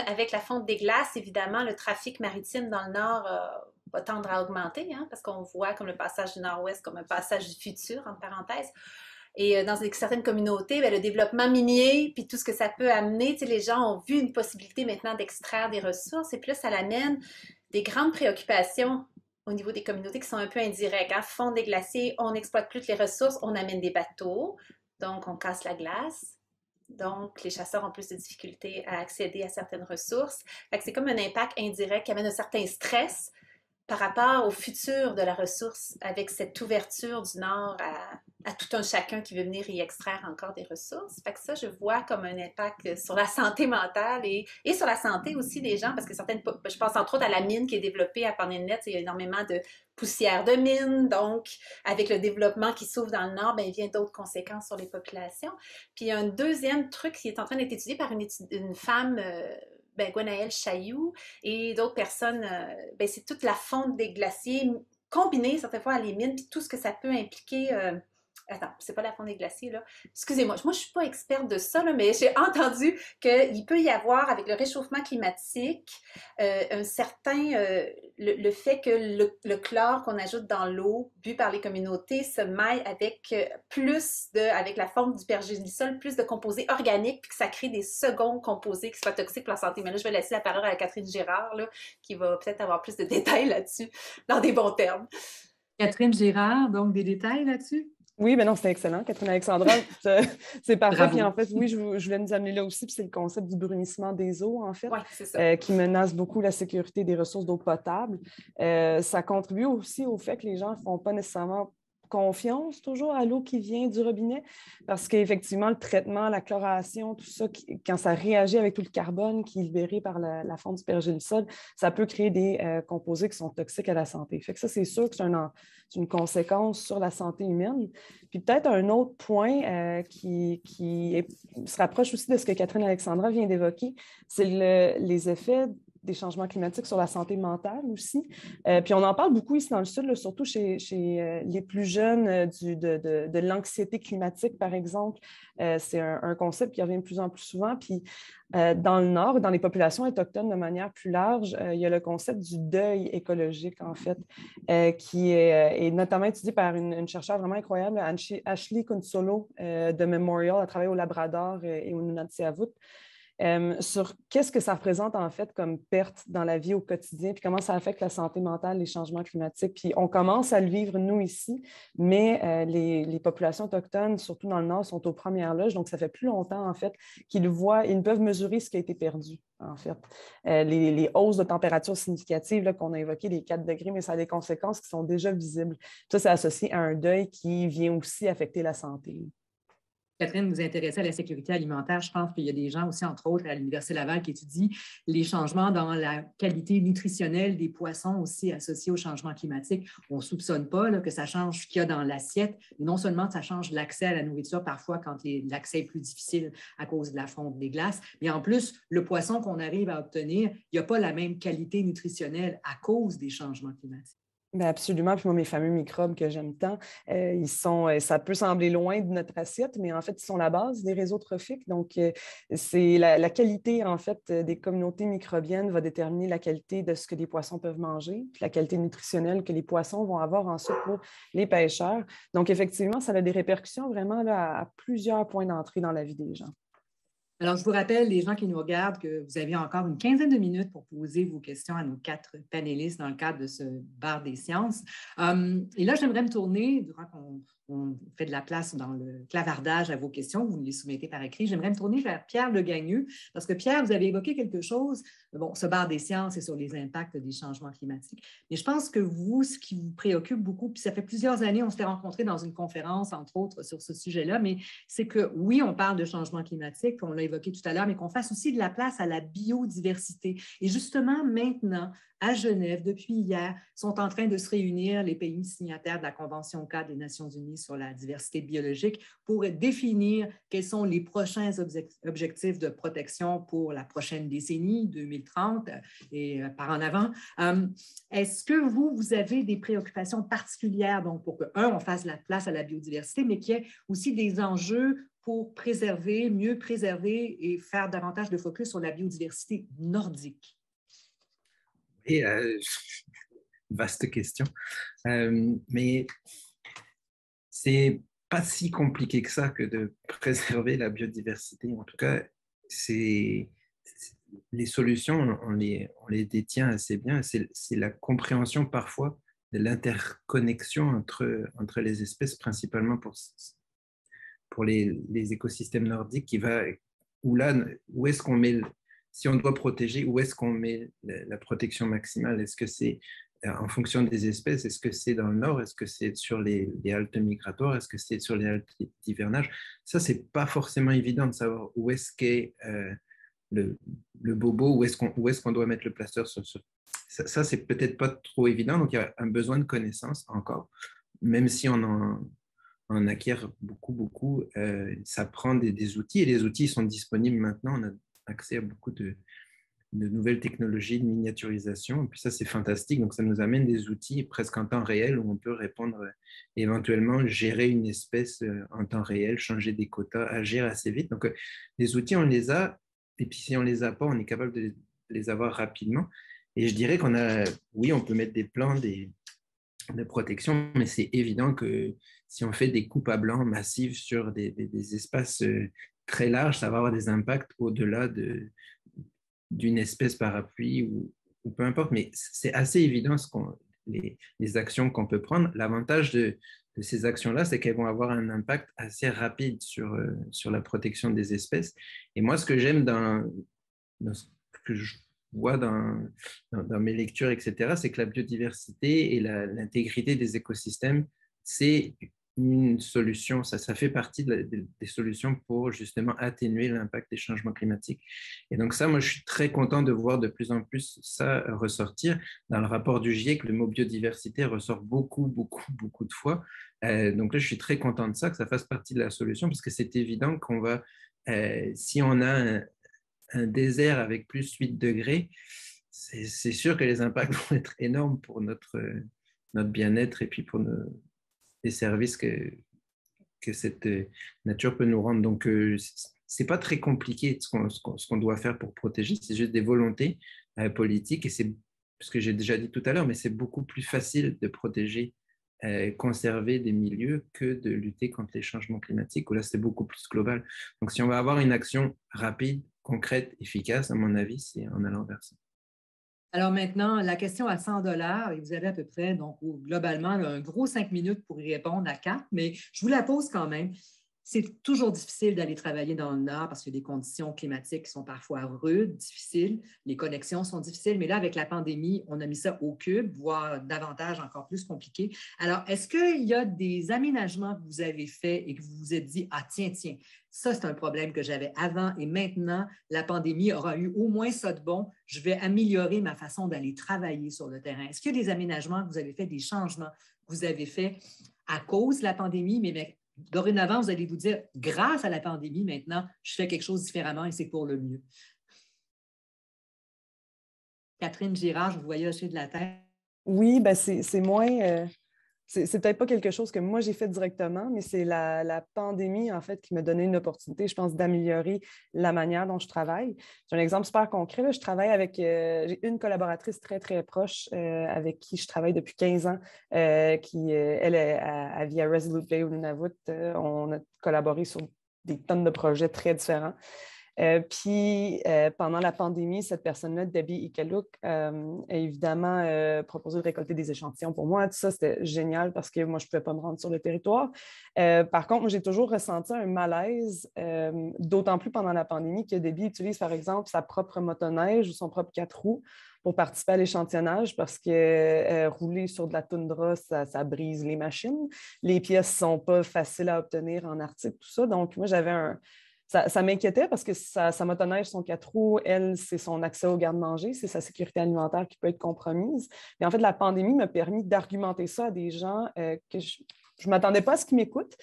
avec la fonte des glaces, évidemment, le trafic maritime dans le nord va tendre à augmenter, hein, parce qu'on voit comme le passage du nord-ouest comme un passage du futur, entre parenthèses. Et dans certaines communautés, bien, le développement minier, puis tout ce que ça peut amener, les gens ont vu une possibilité maintenant d'extraire des ressources, et puis là, ça l'amène des grandes préoccupations au niveau des communautés qui sont un peu indirectes. Hein? Fond des glaciers, on n'exploite plus les ressources, on amène des bateaux, donc on casse la glace. Donc, les chasseurs ont plus de difficultés à accéder à certaines ressources. Fait que c'est comme un impact indirect qui amène un certain stress par rapport au futur de la ressource, avec cette ouverture du Nord à tout un chacun qui veut venir y extraire encore des ressources. Fait que ça, je vois comme un impact sur la santé mentale et sur la santé aussi des gens, parce que je pense entre autres à la mine qui est développée à Pond Inlet, il y a énormément de poussière de mine, donc avec le développement qui s'ouvre dans le Nord, bien, il vient d'autres conséquences sur les populations. Puis il y a un deuxième truc qui est en train d'être étudié par une femme, Gwenaëlle Chailloux et d'autres personnes, c'est toute la fonte des glaciers combinée certaines fois à les mines, puis tout ce que ça peut impliquer. Attends, c'est pas la fonte des glaciers, là. Excusez-moi, moi je suis pas experte de ça, là, mais j'ai entendu qu'il peut y avoir, avec le réchauffement climatique, un certain... le fait que le chlore qu'on ajoute dans l'eau, bu par les communautés, se maille avec avec la forme du pergélisol, plus de composés organiques, puis que ça crée des seconds composés qui soient toxiques pour la santé. Mais là, je vais laisser la parole à Catherine Girard, là, qui va peut-être avoir plus de détails là-dessus, dans des bons termes. Catherine Girard, donc des détails là-dessus? Oui, mais non, c'était excellent. Catherine Alexandra, c'est parfait. Bravo. Puis en fait, oui, je voulais nous amener là aussi, puis c'est le concept du brunissement des eaux, en fait, ouais, c'est ça. Qui menace beaucoup la sécurité des ressources d'eau potable. Ça contribue aussi au fait que les gens ne font pas nécessairement confiance toujours à l'eau qui vient du robinet, parce qu'effectivement, le traitement, la chloration, tout ça, quand ça réagit avec tout le carbone qui est libéré par la fonte du pergélisol, ça peut créer des composés qui sont toxiques à la santé. Fait que ça, c'est sûr que c'est une conséquence sur la santé humaine. Puis peut-être un autre point qui se rapproche aussi de ce que Catherine Alexandra vient d'évoquer, c'est les effets des changements climatiques sur la santé mentale aussi. Puis on en parle beaucoup ici dans le Sud, là, surtout chez les plus jeunes, de l'anxiété climatique, par exemple. C'est un concept qui revient de plus en plus souvent. Puis dans le Nord, dans les populations autochtones de manière plus large, il y a le concept du deuil écologique, en fait, qui est notamment étudié par une chercheure vraiment incroyable, Ashley Kunsolo de Memorial, elle travaille au Labrador et au Nunavut. Sur qu'est-ce que ça représente en fait comme perte dans la vie au quotidien, puis comment ça affecte la santé mentale, les changements climatiques. Puis on commence à le vivre nous ici, mais les populations autochtones, surtout dans le Nord, sont aux premières loges, donc ça fait plus longtemps en fait qu'ils voient, ils ne peuvent mesurer ce qui a été perdu en fait. Les hausses de température significatives là, qu'on a évoquées, les 4 degrés, mais ça a des conséquences qui sont déjà visibles. Ça, c'est associé à un deuil qui vient aussi affecter la santé. Catherine, vous intéressez à la sécurité alimentaire. Je pense qu'il y a des gens aussi, entre autres, à l'Université Laval qui étudient les changements dans la qualité nutritionnelle des poissons aussi associés au changement climatique. On ne soupçonne pas là, que ça change ce qu'il y a dans l'assiette. Et non seulement ça change l'accès à la nourriture parfois quand l'accès est plus difficile à cause de la fonte des glaces, mais en plus, le poisson qu'on arrive à obtenir, il n'y a pas la même qualité nutritionnelle à cause des changements climatiques. Bien absolument. Puis moi, mes fameux microbes que j'aime tant, ça peut sembler loin de notre assiette, mais en fait, ils sont la base des réseaux trophiques. Donc, c'est la qualité, en fait, des communautés microbiennes va déterminer la qualité de ce que les poissons peuvent manger, puis la qualité nutritionnelle que les poissons vont avoir ensuite pour les pêcheurs. Donc, effectivement, ça a des répercussions vraiment là, à plusieurs points d'entrée dans la vie des gens. Alors, je vous rappelle, les gens qui nous regardent, que vous avez encore une quinzaine de minutes pour poser vos questions à nos 4 panélistes dans le cadre de ce bar des sciences. Et là, j'aimerais me tourner, durant qu'on fait de la place dans le clavardage à vos questions, vous me les soumettez par écrit, j'aimerais me tourner vers Pierre Legagneux, parce que Pierre, vous avez évoqué quelque chose, bon, ce bar des sciences est sur les impacts des changements climatiques, mais je pense que vous, ce qui vous préoccupe beaucoup, puis ça fait plusieurs années, on s'était rencontrés dans une conférence, entre autres, sur ce sujet-là, mais c'est que oui, on parle de changement climatique, on l'a évoqué tout à l'heure, mais qu'on fasse aussi de la place à la biodiversité. Et justement, maintenant, à Genève depuis hier, sont en train de se réunir, les pays signataires de la Convention cadre des Nations unies sur la diversité biologique, pour définir quels sont les prochains objectifs de protection pour la prochaine décennie, 2030 et par en avant. Est-ce que vous avez des préoccupations particulières donc, pour que, on fasse la place à la biodiversité, mais qu'il y ait aussi des enjeux pour préserver, mieux préserver et faire davantage de focus sur la biodiversité nordique? Et vaste question. Mais c'est pas si compliqué que ça que de préserver la biodiversité. En tout cas, les solutions, on les détient assez bien. C'est la compréhension parfois de l'interconnexion entre les espèces, principalement pour les écosystèmes nordiques, où est-ce qu'on met, si on doit protéger, où est-ce qu'on met la protection maximale? Est-ce que c'est en fonction des espèces? Est-ce que c'est dans le nord? Est-ce que c'est sur les haltes migratoires? Est-ce que c'est sur les haltes d'hivernage? Ça, c'est pas forcément évident de savoir où est-ce qu'est le bobo, où est-ce qu'on doit mettre le plaster sur ça, c'est peut-être pas trop évident. Donc, il y a un besoin de connaissances encore, même si on en acquiert beaucoup. Ça prend des outils et les outils sont disponibles maintenant. On a accès à beaucoup de nouvelles technologies de miniaturisation. Et puis ça, c'est fantastique. Donc, ça nous amène des outils presque en temps réel où on peut répondre, éventuellement, gérer une espèce en temps réel, changer des quotas, agir assez vite. Donc, les outils, on les a. Et puis, si on ne les a pas, on est capable de les avoir rapidement. Et je dirais oui, on peut mettre des plans de protection, mais c'est évident que si on fait des coupes à blanc massives sur des espaces très larges, ça va avoir des impacts au-delà d'une espèce parapluie ou peu importe. Mais c'est assez évident les actions qu'on peut prendre. L'avantage de ces actions-là, c'est qu'elles vont avoir un impact assez rapide sur la protection des espèces. Et moi, ce que j'aime dans ce que je vois dans mes lectures, etc., c'est que la biodiversité et l'intégrité des écosystèmes, c'est une solution, ça fait partie des solutions pour justement atténuer l'impact des changements climatiques. Et donc ça, moi, je suis très content de voir de plus en plus ça ressortir. Dans le rapport du GIEC, le mot biodiversité ressort beaucoup de fois. Donc là, je suis très content de ça, que ça fasse partie de la solution, parce que c'est évident qu'on va, si on a un désert avec plus 8 degrés, c'est sûr que les impacts vont être énormes pour notre bien-être et puis pour les services que cette nature peut nous rendre. Donc, c'est pas très compliqué ce qu'on doit faire pour protéger, c'est juste des volontés politiques et c'est ce que j'ai déjà dit tout à l'heure, mais c'est beaucoup plus facile de protéger, conserver des milieux que de lutter contre les changements climatiques, où là, c'est beaucoup plus global. Donc, si on va avoir une action rapide, concrète, efficace, à mon avis, c'est en allant vers ça. Alors maintenant, la question à 100 $, et vous avez à peu près, donc globalement, un gros 5 minutes pour y répondre à 4, mais je vous la pose quand même. C'est toujours difficile d'aller travailler dans le Nord parce qu'il y a des conditions climatiques qui sont parfois rudes, difficiles. Les connexions sont difficiles, mais là, avec la pandémie, on a mis ça au cube, voire davantage, encore plus compliqué. Alors, est-ce qu'il y a des aménagements que vous avez faits et que vous vous êtes dit, ah tiens, ça, c'est un problème que j'avais avant et maintenant, la pandémie aura eu au moins ça de bon. Je vais améliorer ma façon d'aller travailler sur le terrain. Est-ce qu'il y a des aménagements que vous avez faits, des changements que vous avez faits à cause de la pandémie, mais dorénavant, vous allez vous dire, grâce à la pandémie, maintenant, je fais quelque chose différemment et c'est pour le mieux. Catherine Girard, je vous voyais hocher de la tête. Oui, ben c'est moins... C'est peut-être pas quelque chose que moi j'ai fait directement, mais c'est la pandémie, en fait, qui m'a donné une opportunité, je pense, d'améliorer la manière dont je travaille. J'ai un exemple super concret. Là. Je travaille avec... j'ai une collaboratrice très, très proche avec qui je travaille depuis 15 ans, qui, elle vit à Resolute Bay au Nunavut. On a collaboré sur des tonnes de projets très différents. Puis, pendant la pandémie, cette personne-là, Debbie Ikaluk, a évidemment proposé de récolter des échantillons pour moi. Tout ça, c'était génial parce que moi, je ne pouvais pas me rendre sur le territoire. Par contre, moi, j'ai toujours ressenti un malaise, d'autant plus pendant la pandémie, que Debbie utilise, par exemple, sa propre motoneige ou son propre 4 roues pour participer à l'échantillonnage parce que rouler sur de la toundra, ça brise les machines. Les pièces ne sont pas faciles à obtenir en Arctique, tout ça. Donc, moi, j'avais ça m'inquiétait parce que sa motoneige, son 4 roues, elle, c'est son accès au garde-manger, c'est sa sécurité alimentaire qui peut être compromise. Mais en fait, la pandémie m'a permis d'argumenter ça à des gens que je ne m'attendais pas à ce qu'ils m'écoutent.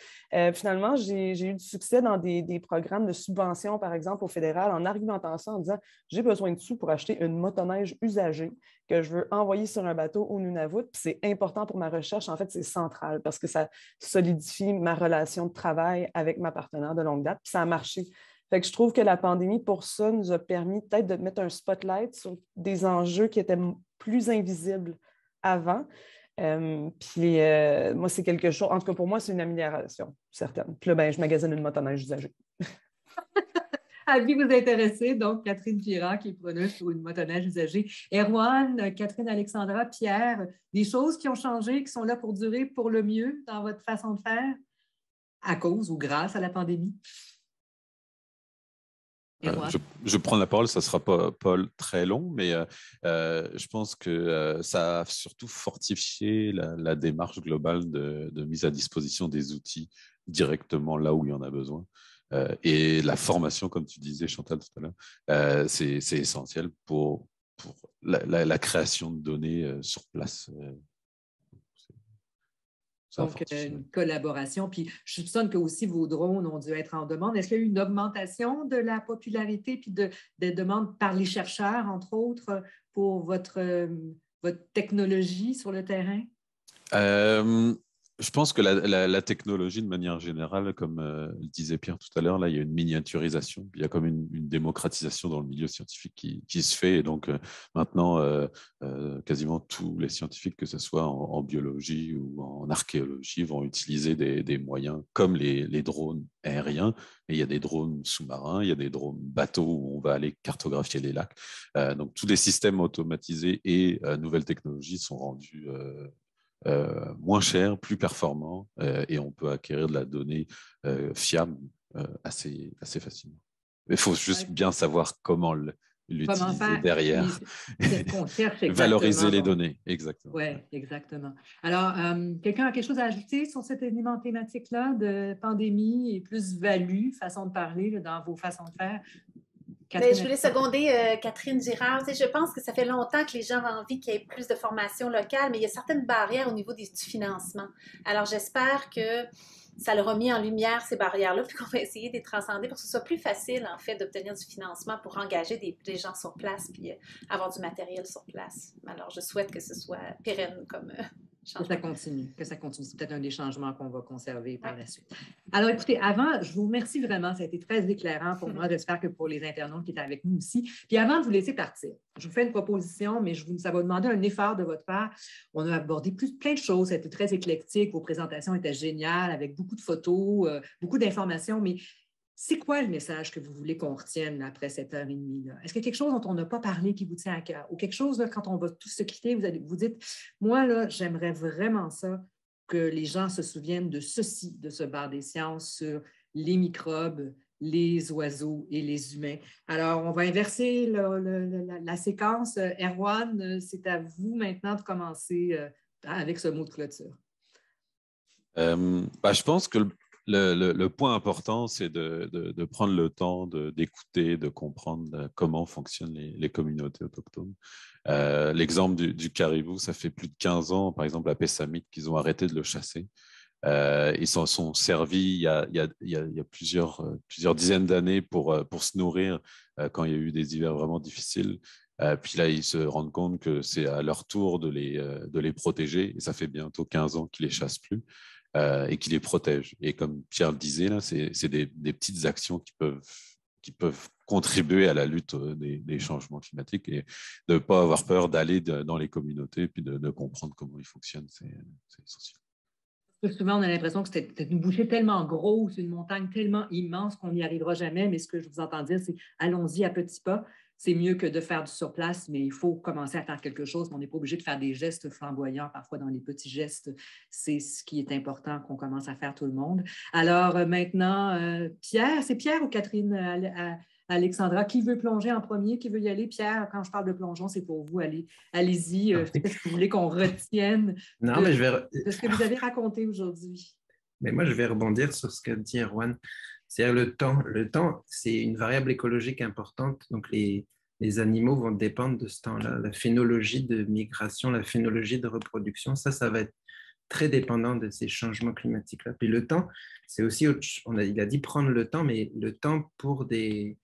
Finalement, j'ai eu du succès dans des programmes de subvention, par exemple, au fédéral, en argumentant ça, en disant j'ai besoin de sous pour acheter une motoneige usagée que je veux envoyer sur un bateau au Nunavut. Puis c'est important pour ma recherche. En fait, c'est central parce que ça solidifie ma relation de travail avec ma partenaire de longue date. Puis ça a marché. Fait que je trouve que la pandémie, pour ça, nous a permis peut-être de mettre un spotlight sur des enjeux qui étaient plus invisibles avant. Moi, c'est quelque chose, en tout cas pour moi, c'est une amélioration certaine. Puis là, ben, je magasine une motoneige usagée. Avis vous intéresser, donc Catherine Girard qui est preneuse pour une motoneige usagée. Erwan, Catherine, Alexandra, Pierre, des choses qui ont changé, qui sont là pour durer pour le mieux dans votre façon de faire à cause ou grâce à la pandémie? Je prends la parole, ça ne sera pas très long, mais je pense que ça a surtout fortifié la démarche globale de mise à disposition des outils directement là où il y en a besoin. Et la formation, comme tu disais, Chantal, tout à l'heure, c'est essentiel pour la création de données sur place. Donc, une collaboration. Puis, je soupçonne que aussi vos drones ont dû être en demande. Est-ce qu'il y a eu une augmentation de la popularité puis des demandes par les chercheurs, entre autres, pour votre technologie sur le terrain? Je pense que la technologie, de manière générale, comme le disait Pierre tout à l'heure, là, il y a une miniaturisation, il y a comme une démocratisation dans le milieu scientifique qui se fait. Et donc, maintenant, quasiment tous les scientifiques, que ce soit en biologie ou en archéologie, vont utiliser des moyens comme les drones aériens. Et il y a des drones sous-marins, il y a des drones bateaux où on va aller cartographier les lacs. Donc, tous les systèmes automatisés et nouvelles technologies sont rendus moins cher, plus performant, et on peut acquérir de la donnée fiable assez facilement. Il faut juste bien savoir comment l'utiliser derrière. Valoriser les données, exactement. Oui, exactement. Alors, quelqu'un a quelque chose à ajouter sur cet élément thématique-là de pandémie et plus-value, façon de parler là, dans vos façons de faire? Mais je voulais seconder Catherine Girard. Tu sais, je pense que ça fait longtemps que les gens ont envie qu'il y ait plus de formation locale, mais il y a certaines barrières au niveau du financement. Alors, j'espère que ça leur a mis en lumière ces barrières-là, puis qu'on va essayer de les transcender pour que ce soit plus facile, en fait, d'obtenir du financement pour engager des gens sur place puis avoir du matériel sur place. Alors, je souhaite que ce soit pérenne comme changement. Que ça continue. C'est peut-être un des changements qu'on va conserver par la suite. Alors, écoutez, avant, je vous remercie vraiment. Ça a été très éclairant pour moi. J'espère que pour les internautes qui étaient avec nous aussi. Puis avant de vous laisser partir, je vous fais une proposition, mais ça va demander un effort de votre part. On a abordé plein de choses. C'était très éclectique. Vos présentations étaient géniales avec beaucoup de photos, beaucoup d'informations, mais c'est quoi le message que vous voulez qu'on retienne après cette heure et demie? Est-ce qu'il y a quelque chose dont on n'a pas parlé qui vous tient à cœur? Ou quelque chose, là, quand on va tous se quitter, vous dites, moi, là, j'aimerais vraiment ça, que les gens se souviennent de ceci, de ce bar des sciences sur les microbes, les oiseaux et les humains. Alors, on va inverser la séquence. Erwan, c'est à vous maintenant de commencer avec ce mot de clôture. Je pense que le point important, c'est de prendre le temps d'écouter, de comprendre comment fonctionnent les communautés autochtones. L'exemple du caribou, ça fait plus de 15 ans, par exemple, à Pessamit, qu'ils ont arrêté de le chasser. Ils s'en sont servis il y a plusieurs dizaines d'années pour se nourrir quand il y a eu des hivers vraiment difficiles. Puis là, ils se rendent compte que c'est à leur tour de les protéger. Et ça fait bientôt 15 ans qu'ils ne les chassent plus. Et qui les protège. Et comme Pierre le disait, là, c'est des petites actions qui peuvent contribuer à la lutte des changements climatiques et de ne pas avoir peur d'aller dans les communautés puis de comprendre comment ils fonctionnent, c'est essentiel. Souvent, on a l'impression que c'est une bouchée tellement grosse, une montagne tellement immense qu'on n'y arrivera jamais, mais ce que je vous entends dire, c'est allons-y à petits pas. C'est mieux que de faire du surplace, mais il faut commencer à faire quelque chose. On n'est pas obligé de faire des gestes flamboyants. Parfois, dans les petits gestes, c'est ce qui est important qu'on commence à faire tout le monde. Alors maintenant, Pierre, c'est Pierre ou Catherine, Alexandra, qui veut plonger en premier? Qui veut y aller? Pierre, quand je parle de plongeon, c'est pour vous. Allez-y. Qu'est-ce que vous voulez qu'on retienne de ce que vous avez raconté aujourd'hui? Mais moi, je vais rebondir sur ce qu'a dit Erwan. C'est-à-dire le temps, c'est une variable écologique importante. Donc, les animaux vont dépendre de ce temps-là. La phénologie de migration, la phénologie de reproduction, ça va être très dépendant de ces changements climatiques-là. Puis le temps, c'est aussi, il a dit prendre le temps, mais le temps pour des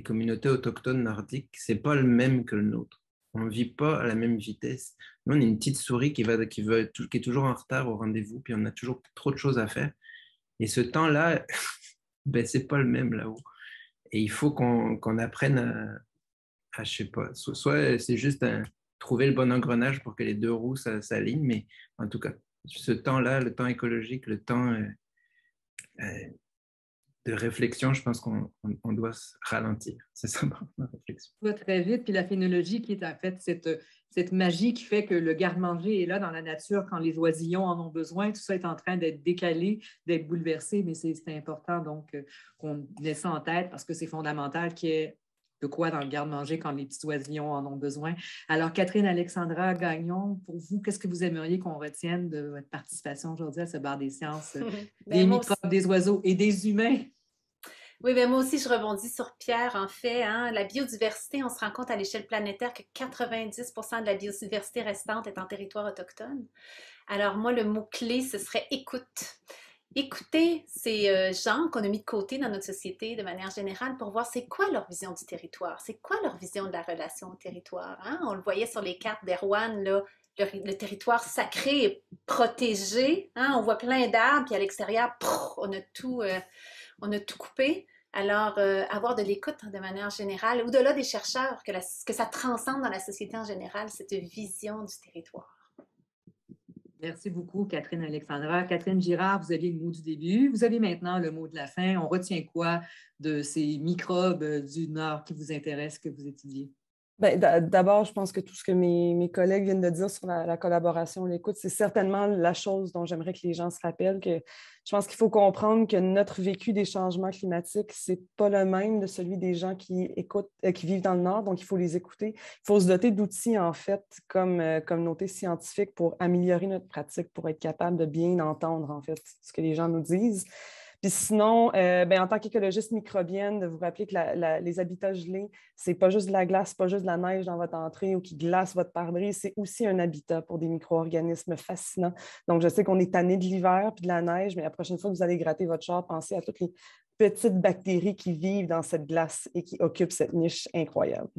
communautés autochtones nordiques, c'est pas le même que le nôtre. On ne vit pas à la même vitesse. Nous, on est une petite souris qui est toujours en retard au rendez-vous, puis on a toujours trop de choses à faire. Et ce temps-là, ben, c'est pas le même là-haut. Et il faut qu'on apprenne je sais pas, soit c'est juste trouver le bon engrenage pour que les deux roues s'alignent, mais en tout cas, ce temps-là, le temps écologique, le temps de réflexion, je pense qu'on doit se ralentir. C'est ça ma réflexion. Ça va très vite, puis la phénologie qui est en fait cette magie qui fait que le garde-manger est là dans la nature quand les oisillons en ont besoin. Tout ça est en train d'être décalé, d'être bouleversé, mais c'est important donc qu'on ait ça en tête parce que c'est fondamental qu'il y ait de quoi dans le garde-manger quand les petits oisillons en ont besoin. Alors, Catherine Alexandra Gagnon, pour vous, qu'est-ce que vous aimeriez qu'on retienne de votre participation aujourd'hui à ce bar des sciences, des microbes, des oiseaux et des humains? Oui, bien moi aussi, je rebondis sur Pierre, en fait. Hein, la biodiversité, on se rend compte à l'échelle planétaire que 90% de la biodiversité restante est en territoire autochtone. Alors moi, le mot-clé, ce serait écoute. Écouter ces gens qu'on a mis de côté dans notre société de manière générale pour voir c'est quoi leur vision du territoire, c'est quoi leur vision de la relation au territoire. Hein? On le voyait sur les cartes d'Erwan, là, le territoire sacré est protégé. Hein? On voit plein d'arbres, puis à l'extérieur, on a tout coupé. Alors, avoir de l'écoute de manière générale, au-delà des chercheurs, que ça transcende dans la société en général, cette vision du territoire. Merci beaucoup, Catherine Alexandra. Catherine Girard, vous aviez le mot du début. Vous avez maintenant le mot de la fin. On retient quoi de ces microbes du Nord qui vous intéressent, que vous étudiez? Bien, d'abord, je pense que tout ce que mes collègues viennent de dire sur la collaboration, l'écoute, c'est certainement la chose dont j'aimerais que les gens se rappellent. Que je pense qu'il faut comprendre que notre vécu des changements climatiques, c'est pas le même de celui des gens qui vivent dans le Nord, donc il faut les écouter. Il faut se doter d'outils, en fait, comme communauté scientifique pour améliorer notre pratique, pour être capable de bien entendre, en fait, ce que les gens nous disent. Puis sinon, en tant qu'écologiste microbienne, de vous rappeler que les habitats gelés, c'est pas juste de la glace, pas juste de la neige dans votre entrée ou qui glace votre pare-brise, c'est aussi un habitat pour des micro-organismes fascinants. Donc, je sais qu'on est tanné de l'hiver puis de la neige, mais la prochaine fois que vous allez gratter votre char, pensez à toutes les petites bactéries qui vivent dans cette glace et qui occupent cette niche incroyable.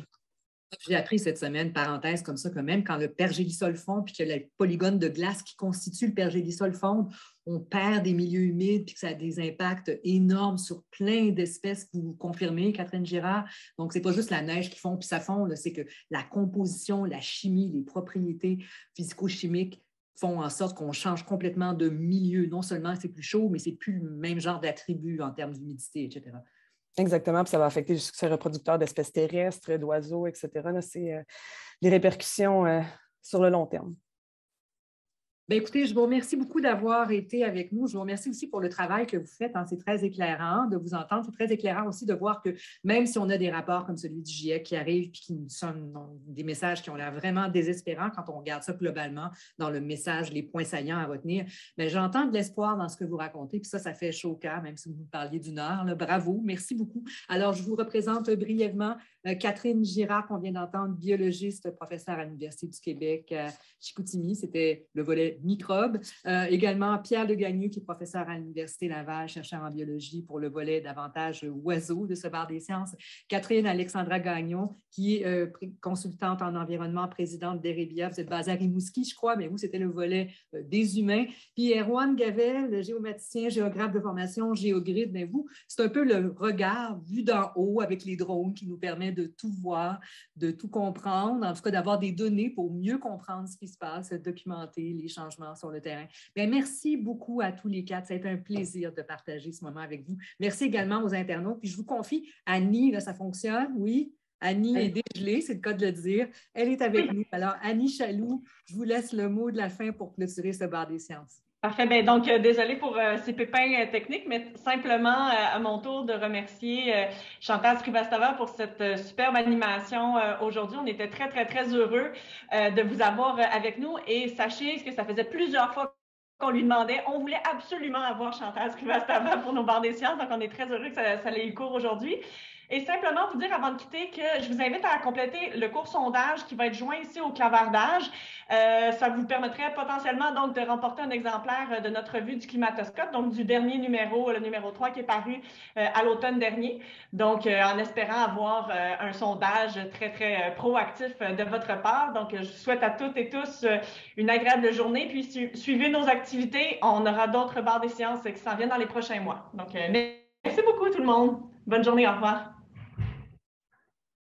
J'ai appris cette semaine, parenthèse comme ça, que même quand le pergélisol fond puis que le polygone de glace qui constitue le pergélisol fond, on perd des milieux humides puis que ça a des impacts énormes sur plein d'espèces. Vous confirmez, Catherine Girard? Donc, ce n'est pas juste la neige qui fond puis ça fond, c'est que la composition, la chimie, les propriétés physico-chimiques font en sorte qu'on change complètement de milieu. Non seulement c'est plus chaud, mais c'est plus le même genre d'attributs en termes d'humidité, etc. Exactement, puis ça va affecter le succès reproducteur d'espèces terrestres, d'oiseaux, etc. Là, c'est les répercussions sur le long terme. Bien, écoutez, je vous remercie beaucoup d'avoir été avec nous. Je vous remercie aussi pour le travail que vous faites. Hein. C'est très éclairant de vous entendre. C'est très éclairant aussi de voir que même si on a des rapports comme celui du GIEC qui arrivent et qui nous sont des messages qui ont l'air vraiment désespérants quand on regarde ça globalement dans le message, les points saillants à retenir, bien, j'entends de l'espoir dans ce que vous racontez. Puis ça fait chaud au cœur, même si vous parliez du Nord. Là. Bravo, merci beaucoup. Alors, je vous représente brièvement Catherine Girard, qu'on vient d'entendre, biologiste, professeure à l'Université du Québec à Chicoutimi. C'était le volet microbes. Également, Pierre Legagnon, qui est professeur à l'Université Laval, chercheur en biologie pour le volet davantage oiseaux de ce bar des sciences. Catherine Alexandra Gagnon, qui est consultante en environnement, présidente d'Erebia. Vous êtes basée à Rimouski, je crois, mais vous, c'était le volet des humains. Puis Erwan Gavel, géomaticien, géographe de formation, géogrid. Mais vous, c'est un peu le regard vu d'en haut avec les drones qui nous permet de tout voir, de tout comprendre, en tout cas d'avoir des données pour mieux comprendre ce qui se passe, documenter les changements sur le terrain. Bien, merci beaucoup à tous les quatre. Ça a été un plaisir de partager ce moment avec vous. Merci également aux internautes. Puis je vous confie, Annie, là, ça fonctionne, oui? Annie est dégelée, c'est le cas de le dire. Elle est avec nous. Alors, Annie Chaloux, je vous laisse le mot de la fin pour clôturer ce bar des sciences. Parfait. Bien, donc, désolée pour ces pépins techniques, mais simplement à mon tour de remercier Chantal Srivastava pour cette superbe animation aujourd'hui. On était très, très, très heureux de vous avoir avec nous et sachez que ça faisait plusieurs fois qu'on lui demandait. On voulait absolument avoir Chantal Srivastava pour nos barres des sciences, donc on est très heureux que ça ait eu cours aujourd'hui. Et simplement vous dire avant de quitter que je vous invite à compléter le court sondage qui va être joint ici au clavardage. Ça vous permettrait potentiellement donc de remporter un exemplaire de notre revue du Climatoscope, donc du dernier numéro, le numéro 3 qui est paru à l'automne dernier. Donc, en espérant avoir un sondage très, très proactif de votre part. Donc, je vous souhaite à toutes et tous une agréable journée. Puis, suivez nos activités. On aura d'autres barres des sciences qui s'en viennent dans les prochains mois. Donc, merci beaucoup tout le monde. Bonne journée. Au revoir.